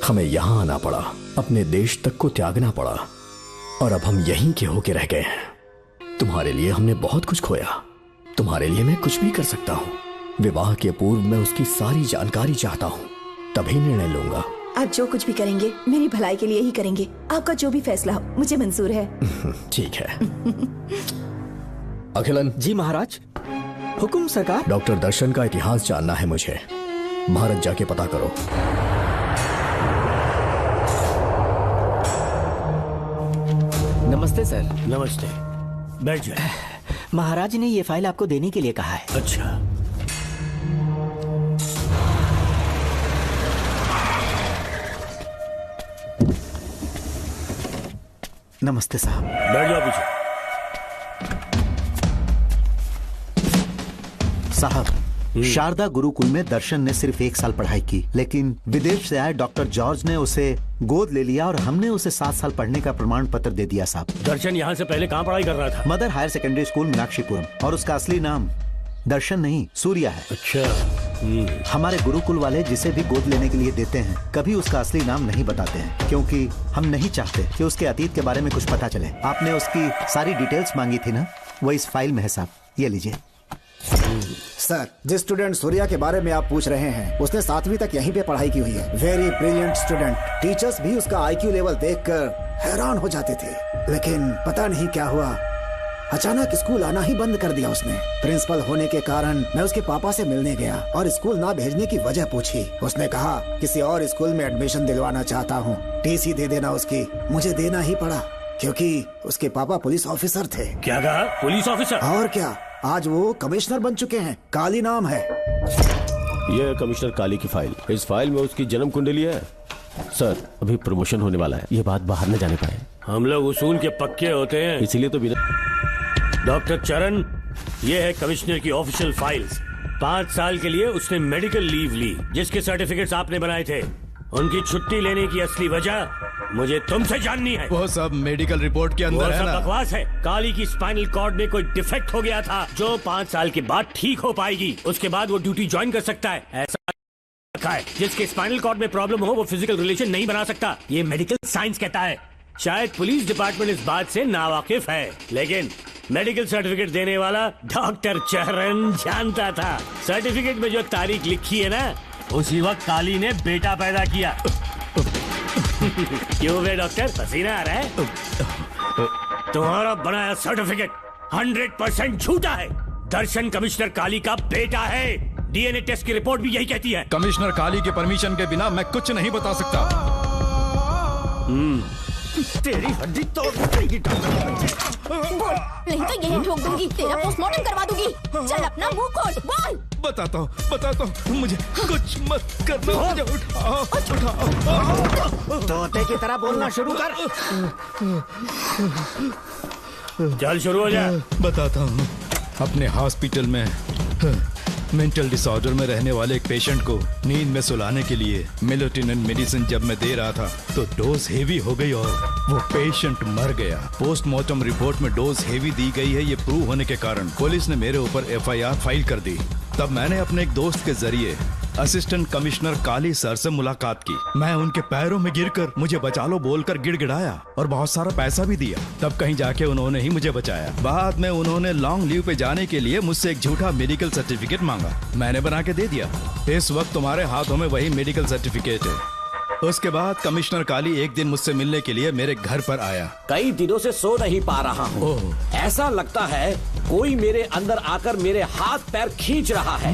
हमें यहाँ आना पड़ा, अपने देश तक को त्यागना पड़ा, और अब हम यहीं के होके रह गए हैं। तुम्हारे लिए हमने बहुत कुछ खोया, तुम्हारे लिए मैं कुछ भी कर सकता हूँ। विवाह के पूर्व मैं उसकी सारी जानकारी चाहता हूँ, तभी निर्णय लूंगा। आप जो कुछ भी करेंगे मेरी भलाई के लिए ही करेंगे। आपका जो भी फैसला हो मुझे मंजूर है। ठीक है। अखिलन। जी महाराज। हुकुम सरकार। डॉक्टर दर्शन का इतिहास जानना है मुझे। भारत जाके पता करो। नमस्ते सर। नमस्ते, बैठ जाए। महाराज ने ये फाइल आपको देने के लिए कहा है। अच्छा, नमस्ते साहब। बैठ जाओ पीछे। साहब, शारदा गुरुकुल में दर्शन ने सिर्फ 1 साल पढ़ाई की, लेकिन विदेश से आए डॉक्टर जॉर्ज ने उसे गोद ले लिया और हमने उसे 7 साल पढ़ने का प्रमाण पत्र दे दिया साहब। दर्शन यहाँ से पहले कहाँ पढ़ाई कर रहा था? Mother Higher Secondary School Meenakshipuram, और उसका असली नाम दर्शन नहीं, सूर्या है। अच्छा। हमारे गुरुकुल वाले जिसे भी गोद लेने के लिए देते हैं कभी उसका असली नाम नहीं बताते हैं, क्योंकि हम नहीं चाहते कि उसके अतीत के बारे में कुछ पता चले। आपने उसकी सारी डिटेल्स मांगी थी ना, वो इस फाइल में है साहब, ये लीजिए। सर, जिस स्टूडेंट सूर्या के बारे में आप पूछ रहे हैं उसने 7वीं तक यहीं पे पढ़ाई की हुई है। Very brilliant student. टीचर्स भी उसका IQ लेवल देखकर हैरान हो जाते थे, लेकिन पता नहीं क्या हुआ, अचानक स्कूल आना ही बंद कर दिया उसने। प्रिंसिपल होने के कारण मैं उसके पापा से मिलने गया और स्कूल ना भेजने की वजह पूछी। उसने कहा किसी और स्कूल में एडमिशन दिलवाना चाहता हूँ, TC दे देना उसकी। मुझे देना ही पड़ा क्योंकि उसके पापा पुलिस ऑफिसर थे। क्या कहा? Police officer? और क्या, आज वो कमिश्नर बन चुके हैं। काली नाम है। यह है कमिश्नर काली की फाइल। इस फाइल में उसकी जन्म कुंडली है। सर, अभी प्रमोशन होने वाला है, ये बात बाहर न जाने पाए। हम लोग उसूल के पक्के होते हैं, इसीलिए तो बिना। डॉक्टर चरण, ये है कमिश्नर की ऑफिशियल फाइल्स। 5 साल के लिए उसने मेडिकल लीव ली, जिसके सर्टिफिकेट्स आपने बनाए थे। उनकी छुट्टी लेने की असली वजह मुझे तुमसे जाननी है। वो सब मेडिकल रिपोर्ट के अंदर है ना? बकवास है। काली की स्पाइनल कॉर्ड में कोई डिफेक्ट हो गया था जो 5 साल के बाद ठीक हो पाएगी। उसके बाद वो ड्यूटी ज्वाइन कर सकता है। ऐसा रखा है, जिसके स्पाइनल कॉर्ड में प्रॉब्लम हो वो फिजिकल रिलेशन नहीं बना सकता। ये मेडिकल साइंस कहता है। शायद पुलिस डिपार्टमेंट इस बात से नावाकिफ है, लेकिन मेडिकल सर्टिफिकेट देने वाला डॉक्टर चरण जानता था। सर्टिफिकेट में जो तारीख लिखी है ना, उसी वक्त काली ने बेटा पैदा किया। क्यों बे डॉक्टर, पसीना आ रहा है? तुम्हारा बनाया सर्टिफिकेट 100% झूठा है। दर्शन कमिश्नर काली का बेटा है। DNA टेस्ट की रिपोर्ट भी यही कहती है। कमिश्नर काली के परमिशन के बिना मैं कुछ नहीं बता सकता। तेरी हड्डी तोड़ देगी। नहीं तो यही ठोक दूंगी, तेरा पोस्टमार्टम करवा दूंगी। चल अपना मुंह खोल, बोल। बताता हूँ, मुझे कुछ मत करना। मुझे उठाओ। तोते की तरह बोलना शुरू कर। चल शुरू हो जा। बताता हूँ, अपने हॉस्पिटल में मेंटल डिसऑर्डर में रहने वाले एक पेशेंट को नींद में सुलाने के लिए मेलेटोनिन मेडिसिन जब मैं दे रहा था तो डोज हेवी हो गई और वो पेशेंट मर गया। पोस्टमार्टम रिपोर्ट में डोज हेवी दी गई है, ये प्रूव होने के कारण पुलिस ने मेरे ऊपर FIR फाइल कर दी। तब मैंने अपने एक दोस्त के जरिए असिस्टेंट कमिश्नर काली सर से मुलाकात की। मैं उनके पैरों में गिरकर मुझे बचा लो बोलकर गिड़गिड़ाया और बहुत सारा पैसा भी दिया। तब कहीं जाके उन्होंने ही मुझे बचाया। बाद में उन्होंने लॉन्ग लीव पे जाने के लिए मुझसे एक झूठा मेडिकल सर्टिफिकेट मांगा। मैंने बना के दे दिया। इस वक्त तुम्हारे हाथों में वही मेडिकल सर्टिफिकेट है। उसके बाद कमिश्नर काली एक दिन मुझसे मिलने के लिए मेरे घर पर आया। कई दिनों से सो नहीं पा रहा हूँ। ऐसा लगता है कोई मेरे अंदर आकर मेरे हाथ पैर खींच रहा है।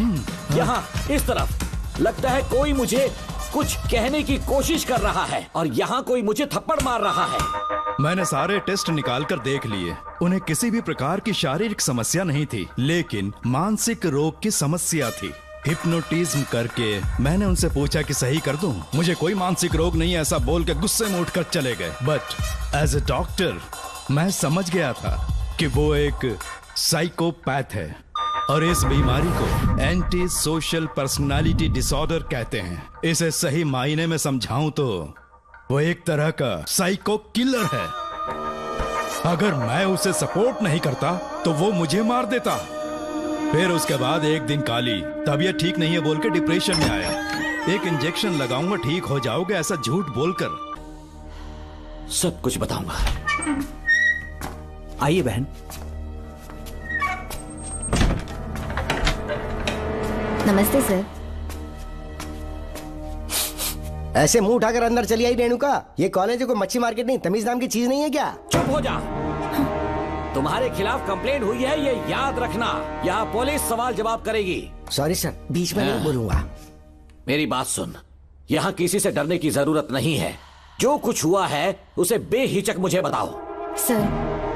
यहाँ इस तरफ लगता है कोई मुझे कुछ कहने की कोशिश कर रहा है और यहाँ कोई मुझे थप्पड़ मार रहा है। मैंने सारे टेस्ट निकाल कर देख लिए। उन्हें किसी भी प्रकार की शारीरिक समस्या नहीं थी, लेकिन मानसिक रोग की समस्या थी। हिप्नोटिज्म करके मैंने उनसे पूछा कि सही कर दूं। मुझे कोई मानसिक रोग नहीं, ऐसा बोल के गुस्से में उठकर चले गए। बट एज ए डॉक्टर मैं समझ गया था कि वो एक साइकोपैथ है और इस बीमारी को एंटी सोशल पर्सनालिटी डिसऑर्डर कहते हैं। इसे सही मायने में समझाऊं तो वो एक तरह का साइको किलर है। अगर मैं उसे सपोर्ट नहीं करता तो वो मुझे मार देता। फिर उसके बाद एक दिन काली तबीयत ठीक नहीं है बोल के डिप्रेशन में आया। एक इंजेक्शन लगाऊंगा ठीक हो जाओगे ऐसा झूठ बोलकर सब कुछ बताऊंगा। आइए बहन। नमस्ते सर। ऐसे मुंह उठाकर अंदर चली आई रेणुका। ये कॉलेज है कोई मच्छी मार्केट नहीं, तमीज नाम की चीज नहीं है क्या? चुप हो जा। तुम्हारे खिलाफ कंप्लेंट हुई है ये याद रखना। यहाँ पुलिस सवाल जवाब करेगी। सॉरी सर, बीच में नहीं बोलूंगा। मेरी बात सुन, यहाँ किसी से डरने की जरूरत नहीं है। जो कुछ हुआ है उसे बेहिचक मुझे बताओ। सर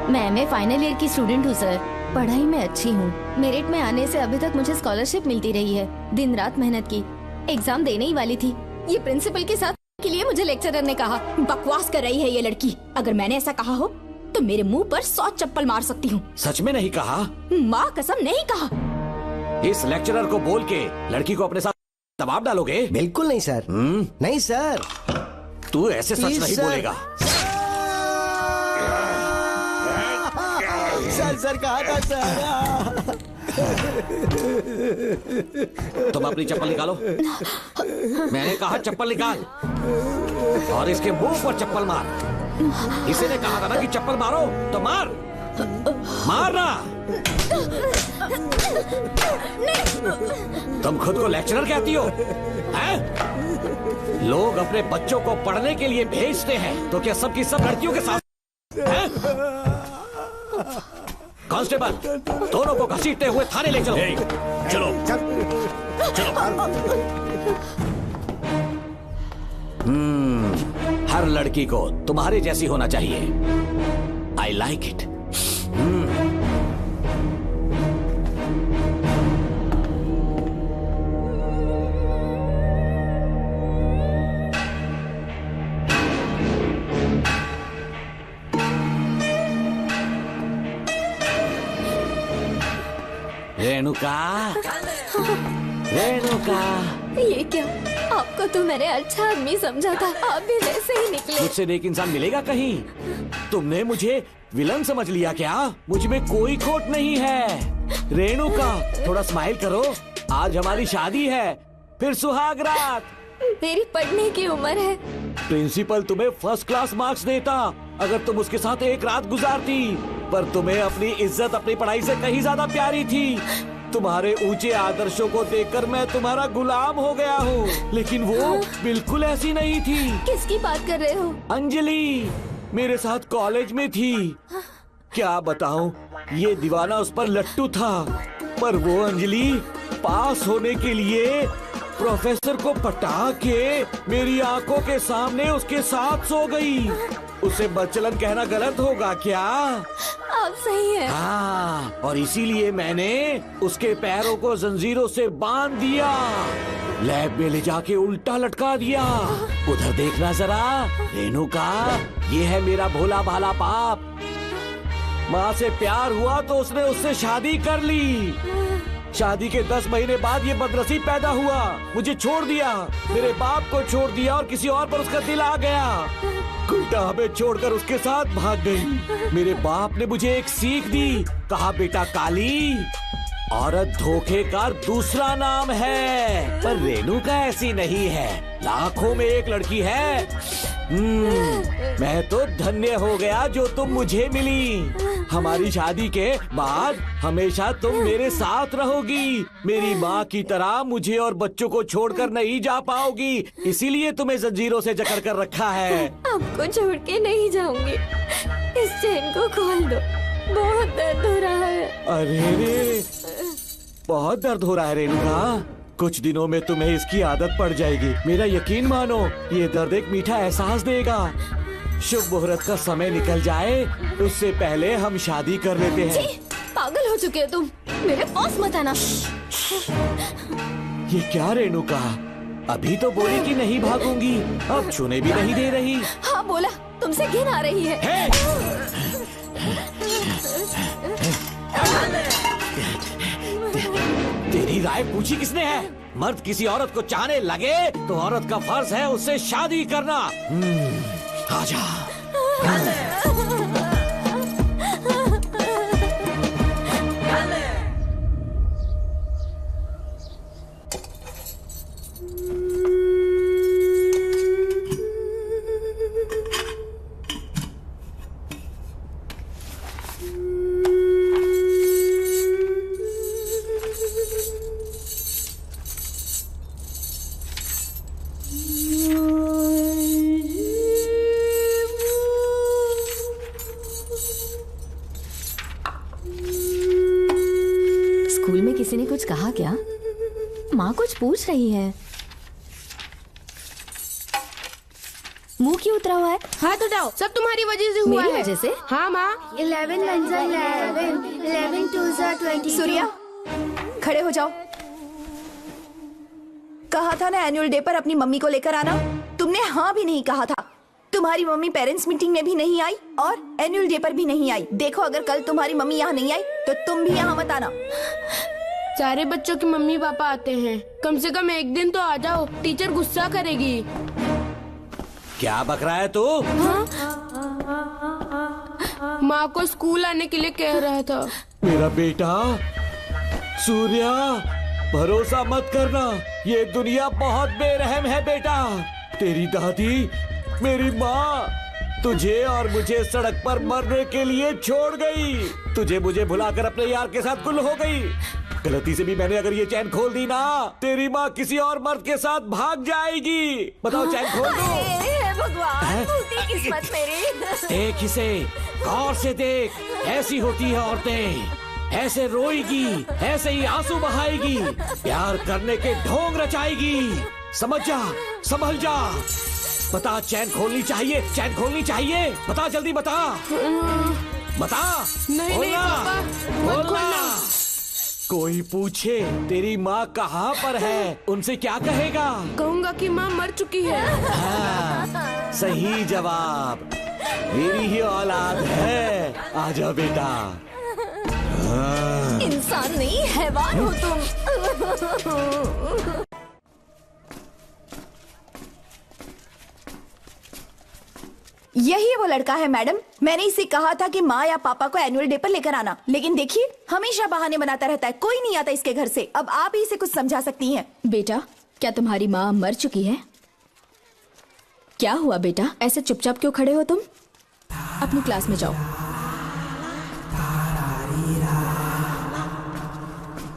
मैं एमए फाइनल ईयर की स्टूडेंट हूँ सर। पढ़ाई में अच्छी हूँ। मेरिट में आने से अभी तक मुझे स्कॉलरशिप मिलती रही है। दिन रात मेहनत की, एग्जाम देने ही वाली थी। ये प्रिंसिपल के साथ के लिए मुझे लेक्चरर ने कहा बकवास कर रही है ये लड़की। अगर मैंने ऐसा कहा हो तो मेरे मुंह पर 100 चप्पल मार सकती हूँ। सच में नहीं कहा? माँ कसम नहीं कहा। इस लेक्चरर को बोल के लड़की को अपने साथ दबाव डालोगे? बिल्कुल नहीं सर। नहीं सर। तू ऐसे सच नहीं बोलेगा। सर कहा था सर। तुम अपनी चप्पल निकालो। मैंने कहा चप्पल निकाल और इसके मुंह पर चप्पल मार। इसी ने कहा था ना कि चप्पल मारो तो मार। मारना। तुम खुद को लेक्चरर कहती हो हैं? लोग अपने बच्चों को पढ़ने के लिए भेजते हैं तो क्या सबकी सब लड़कियों के साथ हैं? कांस्टेबल दोनों को घसीटते हुए थाने ले चलो। चलो हर लड़की को तुम्हारे जैसी होना चाहिए। I like it. Renuka, Renuka. ये क्या? आपको तो मैंने अच्छा आदमी समझा था, आप भी वैसे ही निकले। मुझसे नेक इंसान मिलेगा कहीं? तुमने मुझे विलन समझ लिया क्या? मुझ में कोई खोट नहीं है। रेणुका थोड़ा स्माइल करो। आज हमारी शादी है, फिर सुहाग रात। मेरी पढ़ने की उम्र है। प्रिंसिपल तुम्हें फर्स्ट क्लास मार्क्स देता अगर तुम उसके साथ एक रात गुजारती, पर तुम्हें अपनी इज्जत अपनी पढ़ाई से कहीं ज्यादा प्यारी थी। तुम्हारे ऊंचे आदर्शों को देखकर मैं तुम्हारा गुलाम हो गया हूँ, लेकिन वो बिल्कुल ऐसी नहीं थी। किसकी बात कर रहे हो? अंजलि मेरे साथ कॉलेज में थी। क्या बताऊं, ये दीवाना उस पर लट्टू था, पर वो अंजलि पास होने के लिए प्रोफेसर को पटा के मेरी आंखों के सामने उसके साथ सो गई। उसे बदचलन कहना गलत होगा क्या? आप सही है। हाँ, और इसीलिए मैंने उसके पैरों को जंजीरों से बांध दिया, लैब में ले जाके उल्टा लटका दिया। उधर देखना जरा रेणुका, ये है मेरा भोला भाला पाप। माँ से प्यार हुआ तो उसने उससे शादी कर ली। शादी के 10 महीने बाद ये बदनसीब पैदा हुआ, मुझे छोड़ दिया, मेरे बाप को छोड़ दिया और किसी और पर उसका दिल आ गया। उल्टा हमें छोड़कर उसके साथ भाग गई। मेरे बाप ने मुझे एक सीख दी, कहा बेटा काली, औरत धोखे का दूसरा नाम है, पर रेणुका ऐसी नहीं है। लाखों में एक लड़की है। मैं तो धन्य हो गया जो तुम मुझे मिली। हमारी शादी के बाद हमेशा तुम मेरे साथ रहोगी। मेरी माँ की तरह मुझे और बच्चों को छोड़कर नहीं जा पाओगी, इसीलिए तुम्हें जंजीरों से जकड़ कर रखा है। आपको छोड़ के नहीं जाऊंगी। इस चेन को खोल दो, बहुत दर्द हो रहा है। अरे रे, बहुत दर्द हो रहा है रेणुका। कुछ दिनों में तुम्हें इसकी आदत पड़ जाएगी। मेरा यकीन मानो, ये दर्द एक मीठा एहसास देगा। शुभ मुहूर्त का समय निकल जाए उससे पहले हम शादी कर लेते हैं। पागल हो चुके हो तुम, मेरे पास मत आना। ये क्या रेणुका, अभी तो बोली कि नहीं भागूंगी, अब छूने भी नहीं दे रही। हाँ बोला, तुमसे घिन आ रही है। तेरी राय पूछी किसने है? मर्द किसी औरत को चाहने लगे तो औरत का फर्ज है उससे शादी करना। आजा। स्कूल में किसी ने कुछ कहा क्या? माँ कुछ पूछ रही है। मुंह क्यों उतरा हुआ है? हाथ उठाओ, सब तुम्हारी वजह से हुआ है। मेरी वजह से? हाँ माँ। 11 1 11, 11 2 20। सूर्या, खड़े हो जाओ। कहा था ना एनुअल डे पर अपनी मम्मी को लेकर आना, तुमने हाँ भी नहीं कहा था। तुम्हारी मम्मी पेरेंट्स मीटिंग में भी नहीं आई और एनुअल डे पर भी नहीं आई। देखो, अगर कल तुम्हारी मम्मी यहाँ नहीं आई तो तुम भी यहाँ मत आना। सारे बच्चों के मम्मी पापा आते हैं, कम से कम एक दिन तो आ जाओ, टीचर गुस्सा करेगी। क्या बक रहा है तू? माँ को स्कूल आने के लिए कह रहा था। मेरा बेटा सूर्या, भरोसा मत करना, ये दुनिया बहुत बेरहम है बेटा। तेरी दादी, मेरी माँ तुझे और मुझे सड़क पर मरने के लिए छोड़ गई। तुझे मुझे भुलाकर अपने यार के साथ गुल हो गई। गलती से भी मैंने अगर ये चैन खोल दी ना, तेरी माँ किसी और मर्द के साथ भाग जाएगी। बताओ, चैन खोल दो। भगवान, फूटी किस्मत मेरी। देख इसे, गौर से देख, ऐसी होती है औरतें। ऐसे रोएगी, ऐसे ही आंसू बहाएगी, प्यार करने के ढोंग रचाएगी। समझ जा, संभल जा। बता, चैन खोलनी चाहिए, चैन खोलनी चाहिए। बता, जल्दी बता, बता। नहीं पापा, मत खोलना। कोई पूछे तेरी माँ कहाँ पर है, उनसे क्या कहेगा? कहूँगा कि माँ मर चुकी है। हाँ, सही जवाब। मेरी ही औलाद है। आजा बेटा। हाँ। इंसान नहीं, हैवान हो तुम। यही वो लड़का है मैडम। मैंने इसे कहा था कि माँ या पापा को एनुअल डे पर लेकर आना, लेकिन देखिए हमेशा बहाने बनाता रहता है, कोई नहीं आता इसके घर से। अब आप ही इसे कुछ समझा सकती हैं। बेटा, क्या तुम्हारी माँ मर चुकी है? क्या हुआ बेटा, ऐसे चुपचाप क्यों खड़े हो तुम? अपनी क्लास में जाओ।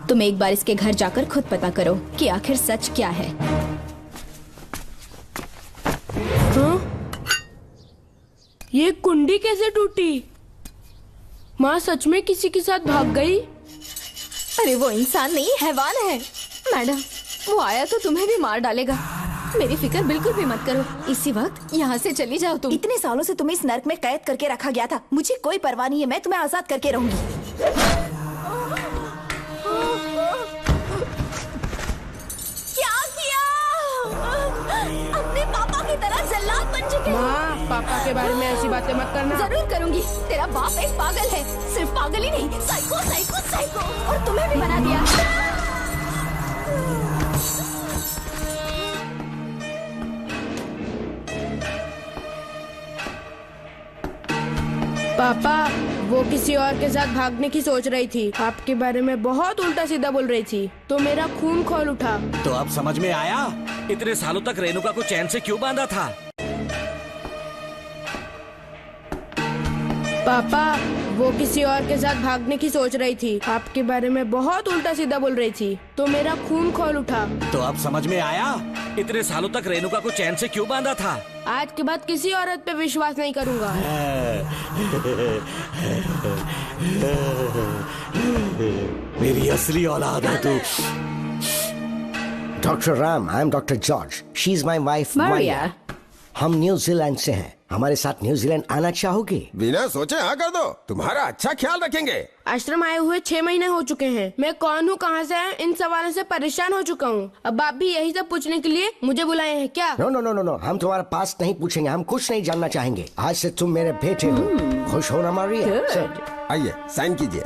तुम एक बार इसके घर जाकर खुद पता करो कि आखिर सच क्या है। ये कुंडी कैसे टूटी? माँ सच में किसी के साथ भाग गई? अरे वो इंसान नहीं, हैवान है। मैडम, वो आया तो तुम्हें भी मार डालेगा। मेरी फिक्र बिल्कुल भी मत करो। इसी वक्त यहाँ से चली जाओ तुम। इतने सालों से तुम्हें इस नर्क में कैद करके रखा गया था, मुझे कोई परवाह नहीं है, मैं तुम्हें आजाद करके रहूंगी। अपने पापा की तरह जल्लाद बन चुके हो। माँ, पापा के बारे में ऐसी बातें मत करना। जरूर करूंगी। तेरा बाप एक पागल है, सिर्फ पागल ही नहीं, साइको साइको साइको। और तुम्हें भी बना दिया। पापा, वो वो किसी और के साथ भागने की सोच रही थी, आपके बारे में बहुत उल्टा सीधा बोल रही थी, तो मेरा खून खौल उठा। तो अब समझ में आया इतने सालों तक रेणुका को चैन से क्यों बांधा था। पापा, वो किसी और के साथ भागने की सोच रही थी, आपके बारे में बहुत उल्टा सीधा बोल रही थी, तो मेरा खून खौल उठा। तो अब समझ में आया इतने सालों तक रेणुका को चैन से क्यों बांधा था। आज के बाद किसी औरत पे विश्वास नहीं करूंगा। मेरी असली औलाद है तू। Doctor Ram, I am doctor George, she is my wife Maria। हम न्यूजीलैंड से हैं, हमारे साथ न्यूजीलैंड आना चाहोगे? बिना सोचे हाँ कर दो, तुम्हारा अच्छा ख्याल रखेंगे। आश्रम आए हुए 6 महीने हो चुके हैं। मैं कौन हूँ, कहाँ से है, इन सवालों से परेशान हो चुका हूँ। अब आप भी यही सब पूछने के लिए मुझे बुलाए हैं क्या? No no no no no, हम तुम्हारा पास नहीं पूछेंगे, हम कुछ नहीं जानना चाहेंगे। आज से तुम मेरे बेटे हो। खुश हो ना मारिया? आइए साइन कीजिए।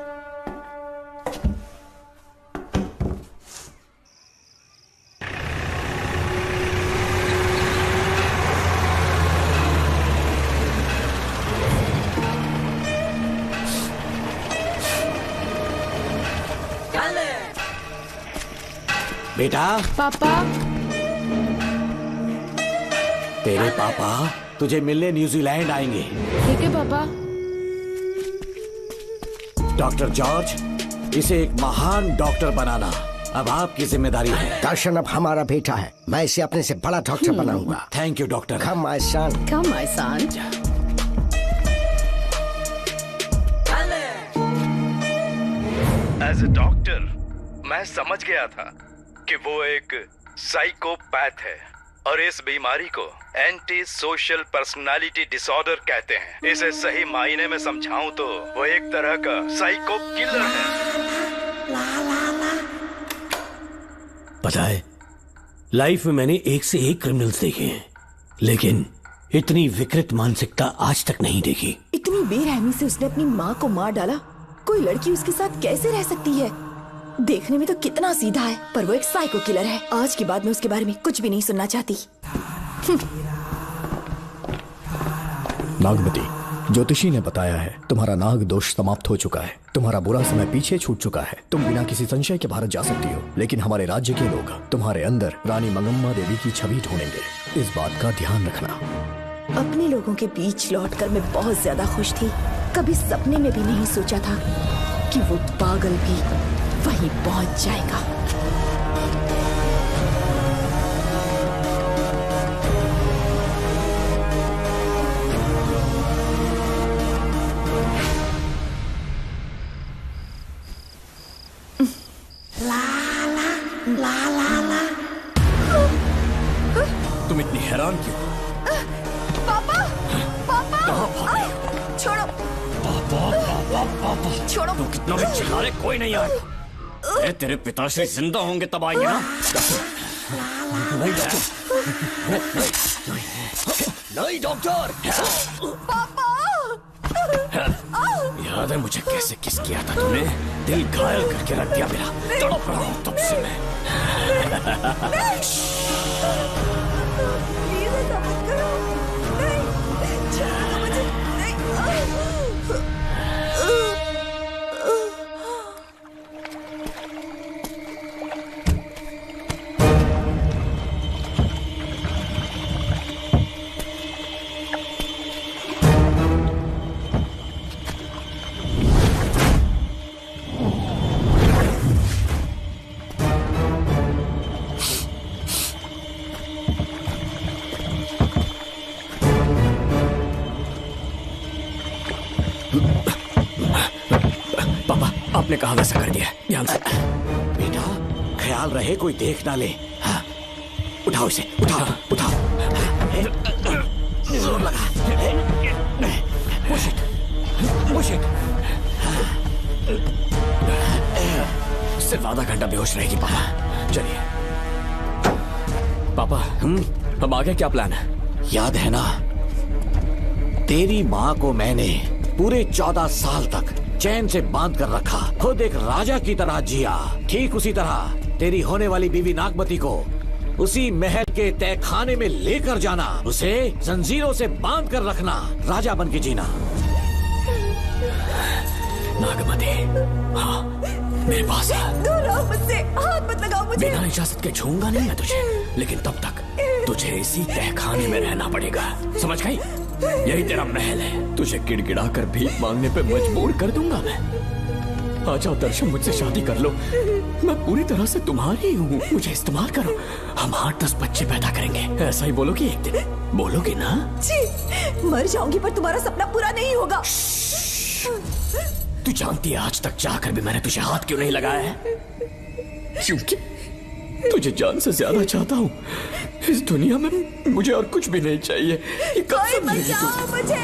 बेटा। पापा। तेरे पापा तुझे मिलने न्यूजीलैंड आएंगे। ठीक है पापा। डॉक्टर जॉर्ज, इसे एक महान डॉक्टर बनाना अब आपकी जिम्मेदारी है। दर्शन अब हमारा बेटा है, मैं इसे अपने से बड़ा डॉक्टर बनाऊंगा। Thank you doctor. Come my son। Come my son। As a doctor मैं समझ गया था कि वो एक साइकोपैथ है और इस बीमारी को एंटी सोशल पर्सनालिटी डिसऑर्डर कहते हैं। इसे सही मायने में समझाऊं तो वो एक तरह का साइको किलर है। पता है, लाइफ में मैंने एक से एक क्रिमिनल्स देखे हैं, लेकिन इतनी विकृत मानसिकता आज तक नहीं देखी। इतनी बेरहमी से उसने अपनी माँ को मार डाला। कोई लड़की उसके साथ कैसे रह सकती है? देखने में तो कितना सीधा है, पर वो एक साइको किलर है। आज के बाद मैं उसके बारे में कुछ भी नहीं सुनना चाहती। नागमती, ज्योतिषी ने बताया है तुम्हारा नाग दोष समाप्त हो चुका है, तुम्हारा बुरा समय पीछे छूट चुका है, तुम बिना किसी संशय के भारत जा सकती हो। लेकिन हमारे राज्य के लोग तुम्हारे अंदर रानी मंगम्मा देवी की छवि ढूंढेंगे, इस बात का ध्यान रखना। अपने लोगों के बीच लौटकर मैं बहुत ज्यादा खुश थी। कभी सपने में भी नहीं सोचा था कि वो पागल भी वहीं पहुंच जाएगा। तुम इतनी हैरान क्यों? पापा, पापा, छोड़ो, छोड़ो। तू कितना भी चिल्ला ले, कोई नहीं आएगा। तेरे पिताश्री जिंदा होंगे तब आएंगे ना। नहीं डॉक्टर, नहीं डॉक्टर। पापा, याद है मुझे कैसे किस किया था तूने? दिल घायल करके रख दिया मेरा। तड़प रहा हूं तब से मैं। प्लीज ऐसा मत करो। नहीं, छोड़ो मुझे। आपने कहा वैसा कर दिया, ध्यान से। बेटा ख्याल रहे कोई देख ना ले। हाँ। उठाओ इसे, उठाओ, उठाओ। जोर लगा। Push it, push it. सिर्फ आधा घंटा बेहोश रहेगी पापा। चलिए पापा, अब आगे क्या प्लान है? याद है ना, तेरी माँ को मैंने पूरे 14 साल तक चैन से बांध कर रखा, खुद एक राजा की तरह जिया। ठीक उसी तरह तेरी होने वाली बीवी नागमती को उसी महल के तहखाने में लेकर जाना, उसे जंजीरों से बांध कर रखना, राजा बन के जीना। नागमती, हाँ मेरे पास आ। दूर रहो मुझसे, हाथ मत लगाओ मुझे। बिना इजाजत के छूऊंगा नहीं मैं तुझे, लेकिन तब तक तुझे इसी तहखाने में रहना पड़ेगा, समझ गई? यही तेरा महल है। तुझे गिड़गिड़ा कर भीख मांगने पे मजबूर कर दूंगा मैं। आ जाओ दर्शन, मुझसे शादी कर लो, मैं पूरी तरह से तुम्हारी हूँ, मुझे इस्तेमाल करो। हम 8-10 बच्चे पैदा करेंगे, ऐसा ही बोलोगी एक दिन? बोलोगी ना? जी, मर जाऊंगी पर तुम्हारा सपना पूरा नहीं होगा। तू जानती है आज तक जाकर भी मैंने तुझे हाथ क्यों नहीं लगाया है? क्योंकि तुझे जान से ज्यादा चाहता हूँ। इस दुनिया में मुझे और कुछ भी नहीं चाहिए। कोई बचाओ मुझे।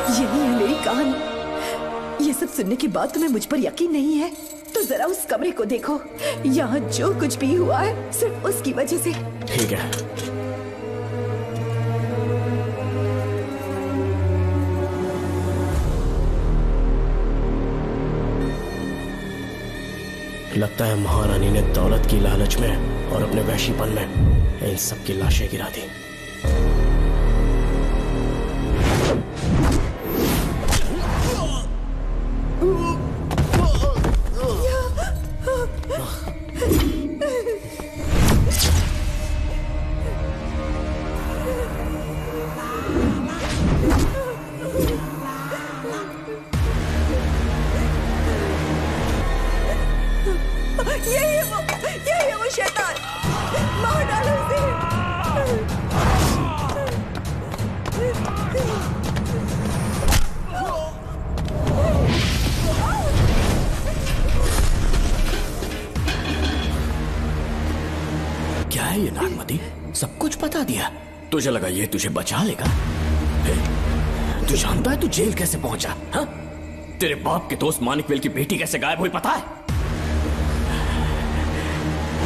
यही है मेरी कहानी। ये सब सुनने के बाद तुम्हें मुझ पर यकीन नहीं है तो जरा उस कमरे को देखो। यहाँ जो कुछ भी हुआ है सिर्फ उसकी वजह से। ठीक है, लगता है महारानी ने दौलत की लालच में और अपने वैशीपन में इन सब की लाशें गिरा दी। यही है वो शैतान, मार डालो उसे। क्या है ये नागमती? सब कुछ बता दिया? तुझे लगा ये तुझे बचा लेगा? तू जानता है तू जेल कैसे पहुंचा? हाँ? तेरे बाप के दोस्त मानिकवेल की बेटी कैसे गायब हुई पता है?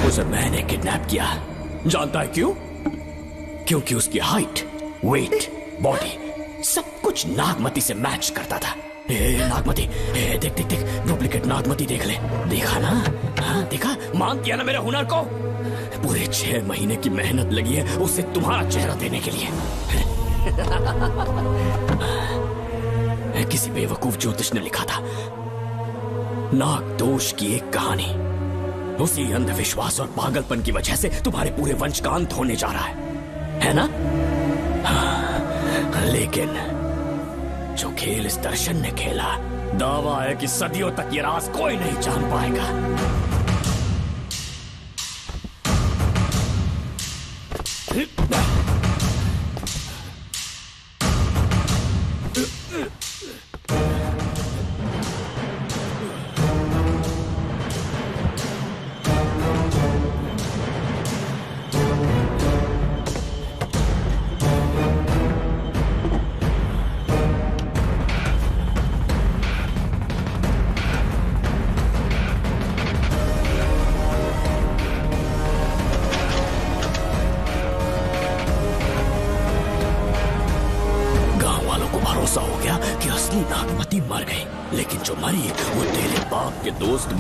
उसे मैंने किडनैप किया। जानता है क्यों? क्योंकि उसकी हाइट, वेट, बॉडी सब कुछ नागमती से मैच करता था। नागमती, देख देख देख, डुप्लीकेट नागमती देख ले। देखा ना? हाँ देखा? मान किया ना मेरे हुनर को? पूरे 6 महीने की मेहनत लगी है उसे तुम्हारा चेहरा देने के लिए। किसी बेवकूफ ज्योतिष ने लिखा था नाग दोष की एक कहानी। उसी अंधविश्वास और पागलपन की वजह से तुम्हारे पूरे वंश का अंत होने जा रहा है ना? हाँ, लेकिन जो खेल इस दर्शन ने खेला, दावा है कि सदियों तक ये राज कोई नहीं जान पाएगा।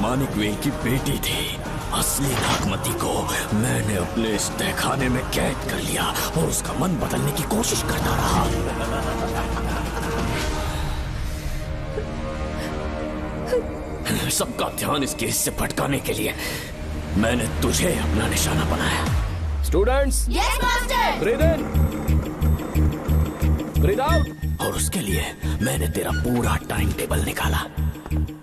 मानिकवेल की बेटी थी। असली नागमती को मैंने अपने इस तहखाने में कैद कर लिया और उसका मन बदलने की कोशिश करता रहा। सबका ध्यान इस केस से भटकाने के लिए मैंने तुझे अपना निशाना बनाया। Students, yes master. ब्रीथ इन, ब्रीथ आउट। और उसके लिए मैंने तेरा पूरा टाइम टेबल निकाला।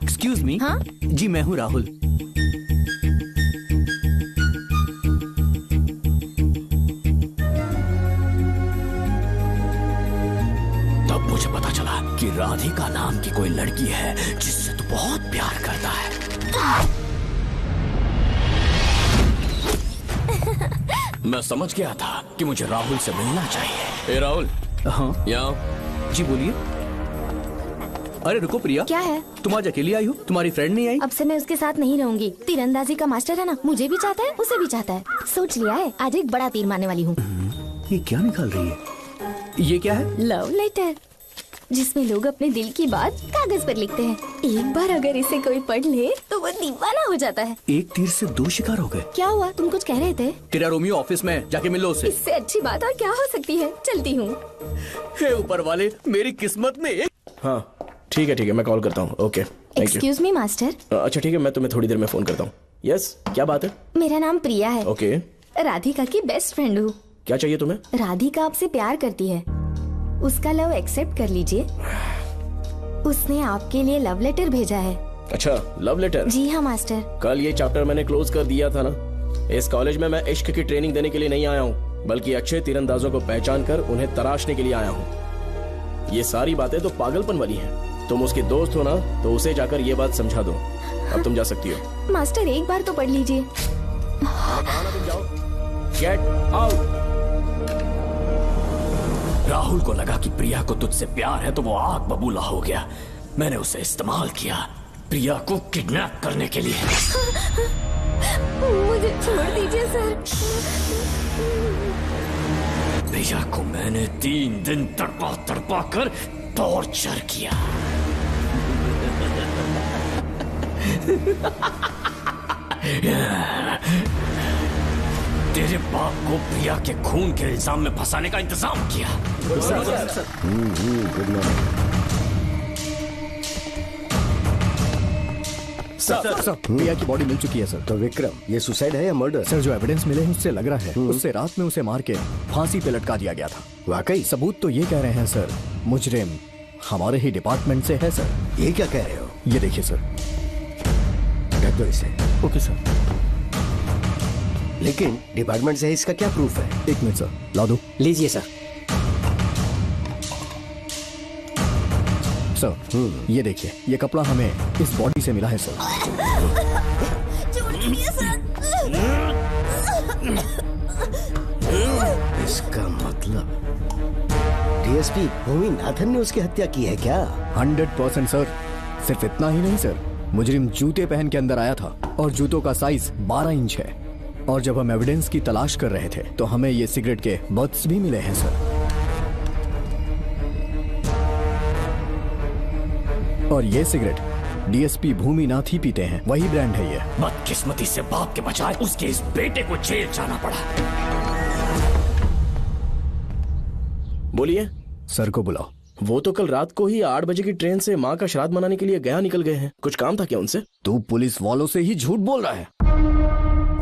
Excuse me. हाँ? जी मैं हूँ राहुल। तब मुझे पता चला कि राधिका नाम की कोई लड़की है जिससे तू बहुत प्यार करता है। मैं समझ गया था कि मुझे राहुल से मिलना चाहिए। ए राहुल। हाँ यहाँ। जी बोलिए। अरे रुको प्रिया, क्या है? तुम आज अकेली आई हो? तुम्हारी फ्रेंड नहीं आई? अब से मैं उसके साथ नहीं रहूंगी। तीरंदाजी का मास्टर है ना, मुझे भी चाहता है उसे भी चाहता है। सोच लिया है आज एक बड़ा तीर मारने वाली हूँ। ये क्या निकाल रही है? ये क्या है? लव लेटर, जिसमें लोग अपने दिल की बात कागज पर लिखते हैं। एक बार अगर इसे कोई पढ़ ले तो वो दीवाना हो जाता है। एक तीर से 2 शिकार हो गए। क्या हुआ? तुम कुछ कह रहे थे? तेरा रोमियो ऑफिस में, जाके मिलो उससे। इससे अच्छी बात और क्या हो सकती है। चलती हूँ। हे ऊपर वाले, मेरी किस्मत में एक हाँ ठीक है मैं कॉल करता हूँ। Okay thank you. Excuse me master. अच्छा ठीक है, मैं तुम्हें थोड़ी देर में फोन करता हूँ। यस क्या बात है? मेरा नाम प्रिया है। ओके। राधिका की बेस्ट फ्रेंड हूँ। क्या चाहिए तुम्हें? राधिका आपसे प्यार करती है, उसका लव एक्सेप्ट कर लीजिए। उसने आपके लिए लव लेटर भेजा है। अच्छा लव लेटर? जी हाँ मास्टर। कल ये चैप्टर मैंने क्लोज कर दिया था ना। इस कॉलेज में मैं इश्क की ट्रेनिंग देने के लिए नहीं आया हूँ, बल्कि अच्छे तीरंदाजों को पहचान कर उन्हें तराशने के लिए आया हूँ। ये सारी बातें तो पागलपन वाली हैं। तुम उसकी दोस्त हो ना, तो उसे जाकर ये बात समझा दो। अब तुम जा सकती हो। मास्टर एक बार तो पढ़ लीजिए। तुम जाओ। Get out. राहुल को लगा कि प्रिया को तुझसे प्यार है तो वो आग बबूला हो गया। मैंने उसे इस्तेमाल किया प्रिया को किडनैप करने के लिए। मुझे छोड़ दीजिए सर। प्रिया को मैंने 3 दिन तड़पा कर टॉर्चर किया। तेरे बाप को प्रिया के खून के इल्जाम में फंसाने का इंतजाम किया। सर प्रिया की बॉडी मिल चुकी है सर। तो विक्रम ये सुसाइड है या मर्डर? सर जो एविडेंस मिले हैं उससे लग रहा है उससे रात में उसे मार के फांसी पे लटका दिया गया था। वाकई? सबूत तो ये कह रहे हैं सर, मुजरिम हमारे ही डिपार्टमेंट से है सर। ये क्या कह रहे हो? ये देखिए सर। रख दो इसे। Okay sir. लेकिन डिपार्टमेंट से इसका क्या प्रूफ है? 1 मिनट सर, ला दो। लीजिए सर। सर ये देखिए, ये कपड़ा हमें इस बॉडी से मिला है सर। इसका मतलब डीएसपी भूमि नाथन ने उसकी हत्या की है क्या? 100% सर। सिर्फ इतना ही नहीं सर, मुजरिम जूते पहन के अंदर आया था और जूतों का साइज 12 इंच है। और जब हम एविडेंस की तलाश कर रहे थे तो हमें ये सिगरेट के बट्स भी मिले हैं सर। और ये सिगरेट डीएसपी भूमि नाथ ही पीते हैं, वही ब्रांड है ये। बदकिस्मती से बाप के बजाय उसके इस बेटे को जेल जाना पड़ा। बोलिए। सर को बुलाओ। वो तो कल रात को ही 8 बजे की ट्रेन से माँ का श्राद्ध मनाने के लिए गया निकल गए हैं। कुछ काम था क्या उनसे? तू पुलिस वालों से ही झूठ बोल रहा है।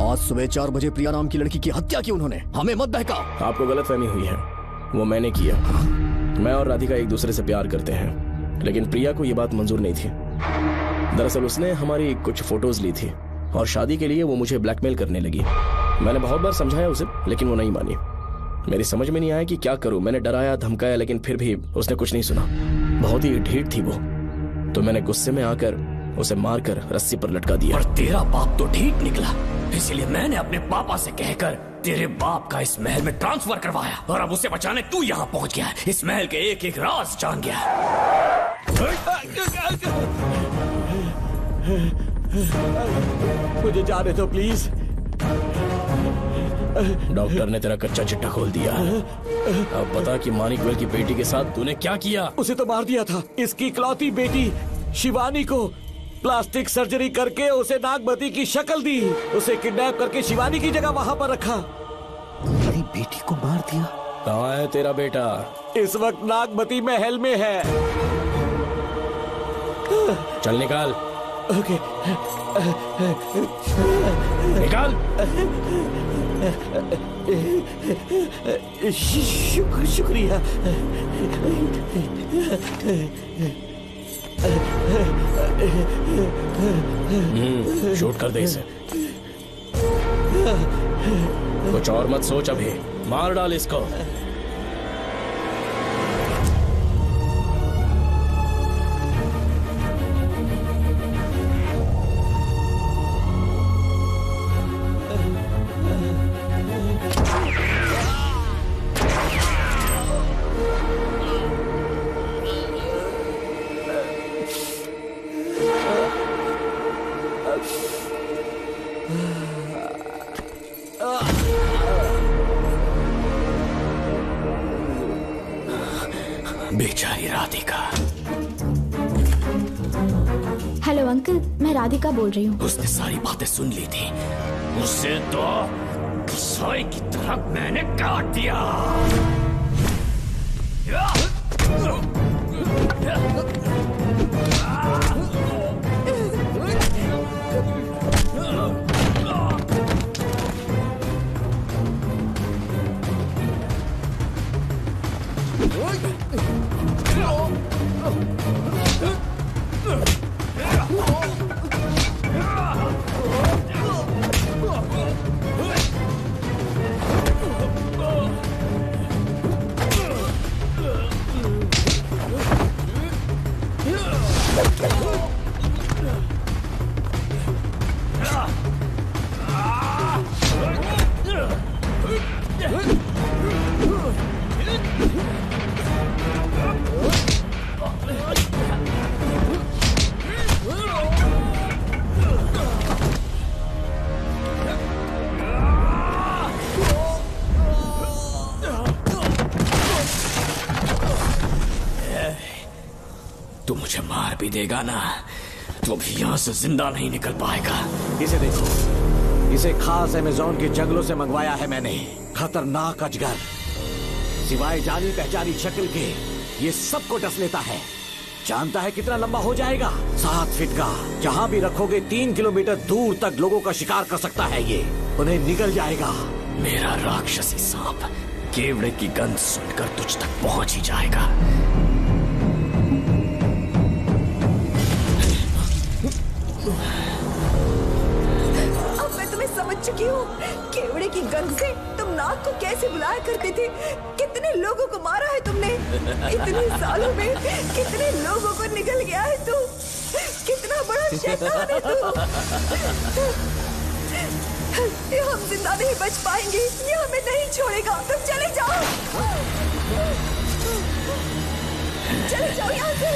आज सुबह 4 बजे प्रिया नाम की लड़की की हत्या की उन्होंने। हमें मत बहका। आपको गलतफहमी हुई है, वो मैंने किया। मैं और राधिका एक दूसरे से प्यार करते हैं, लेकिन प्रिया को ये बात मंजूर नहीं थी। दरअसल उसने हमारी कुछ फोटोज ली थी और शादी के लिए वो मुझे ब्लैकमेल करने लगी। मैंने बहुत बार समझाया उसे, लेकिन वो नहीं मानी। मेरी समझ में नहीं आया कि क्या करूं। मैंने डराया धमकाया, लेकिन फिर भी उसने कुछ नहीं सुना। बहुत ही ढीठ थी वो, तो मैंने गुस्से में आकर उसे मारकर रस्सी पर लटका दिया। और तेरा बाप तो ढीठ निकला, इसलिए मैंने अपने पापा से कहकर तेरे बाप का इस महल में ट्रांसफर करवाया। और अब उसे बचाने तू यहाँ पहुँच गया, इस महल के एक एक राज जान गया। मुझे जाने दो प्लीज। डॉक्टर ने तेरा कच्चा चिट्ठा खोल दिया। अब बता कि मानिकवेल की बेटी के साथ तूने क्या किया? उसे तो मार दिया था। इसकी इकलौती बेटी शिवानी को प्लास्टिक सर्जरी करके उसे नागमती की शक्ल दी। उसे किडनैप करके शिवानी की जगह वहाँ पर रखा। मेरी बेटी को मार दिया? कहाँ है तेरा बेटा? इस वक्त नागमती महल में है। चल निकाल। ओके। निकाल। शुक्रिया। शूट कर दे इसे। कुछ और मत सोच, अभी मार डाल इसको। बेचारी राधिका। हेलो अंकल, मैं राधिका बोल रही हूँ। उसने सारी बातें सुन ली थी। उसे तो कसाई की तरह मैंने काट दिया। तू मुझे मार भी देगा ना, तो भी यहाँ से जिंदा नहीं निकल पाएगा। इसे देखो, इसे खास अमेज़न के जंगलों से मंगवाया है मैंने। खतरनाक अजगर, सिवाय जानी पहचानी शक्ल के ये सबको डस लेता है। जानता है कितना लंबा हो जाएगा? 7 फीट का। जहाँ भी रखोगे 3 किलोमीटर दूर तक लोगों का शिकार कर सकता है ये। उन्हें निगल जाएगा। मेरा राक्षसी सांप केवड़े की गंध सुनकर तुझ तक पहुंच ही जाएगा। अब मैं तुम्हें समझ चुकी हूँ। केवड़े की गंध से तुम नाग को कैसे बुलाया करते थे। कितने लोगों को मारा है तुमने। इतने सालों में कितने लोगों को निगल गया है तू। कितना बड़ा शैतान है तू। ये हम जिंदा नहीं बच पाएंगे। ये हमें नहीं छोड़ेगा। तुम चले जाओ, चले जाओ यहाँ से।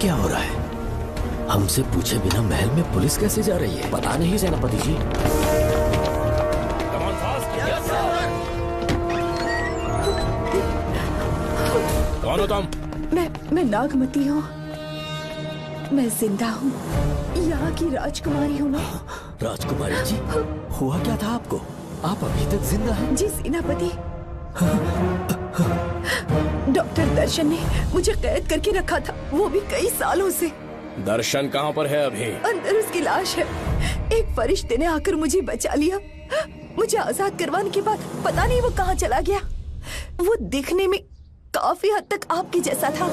क्या हो रहा है? हमसे पूछे बिना महल में पुलिस कैसे जा रही है? पता नहीं सेनापति जी। कौन हो तुम? मैं नागमती हूँ। मैं जिंदा हूँ। यहाँ की राजकुमारी हूँ मैं। राजकुमारी जी, हुआ क्या था आपको? आप अभी तक जिंदा हैं? जी सेनापति। डॉक्टर दर्शन ने मुझे कैद करके रखा था, वो भी कई सालों से। दर्शन कहाँ पर है अभी? अंदर उसकी लाश है। एक फरिश्ते ने आकर मुझे बचा लिया। मुझे आजाद करवाने के बाद पता नहीं वो कहाँ चला गया। वो दिखने में काफी हद तक आपके जैसा था।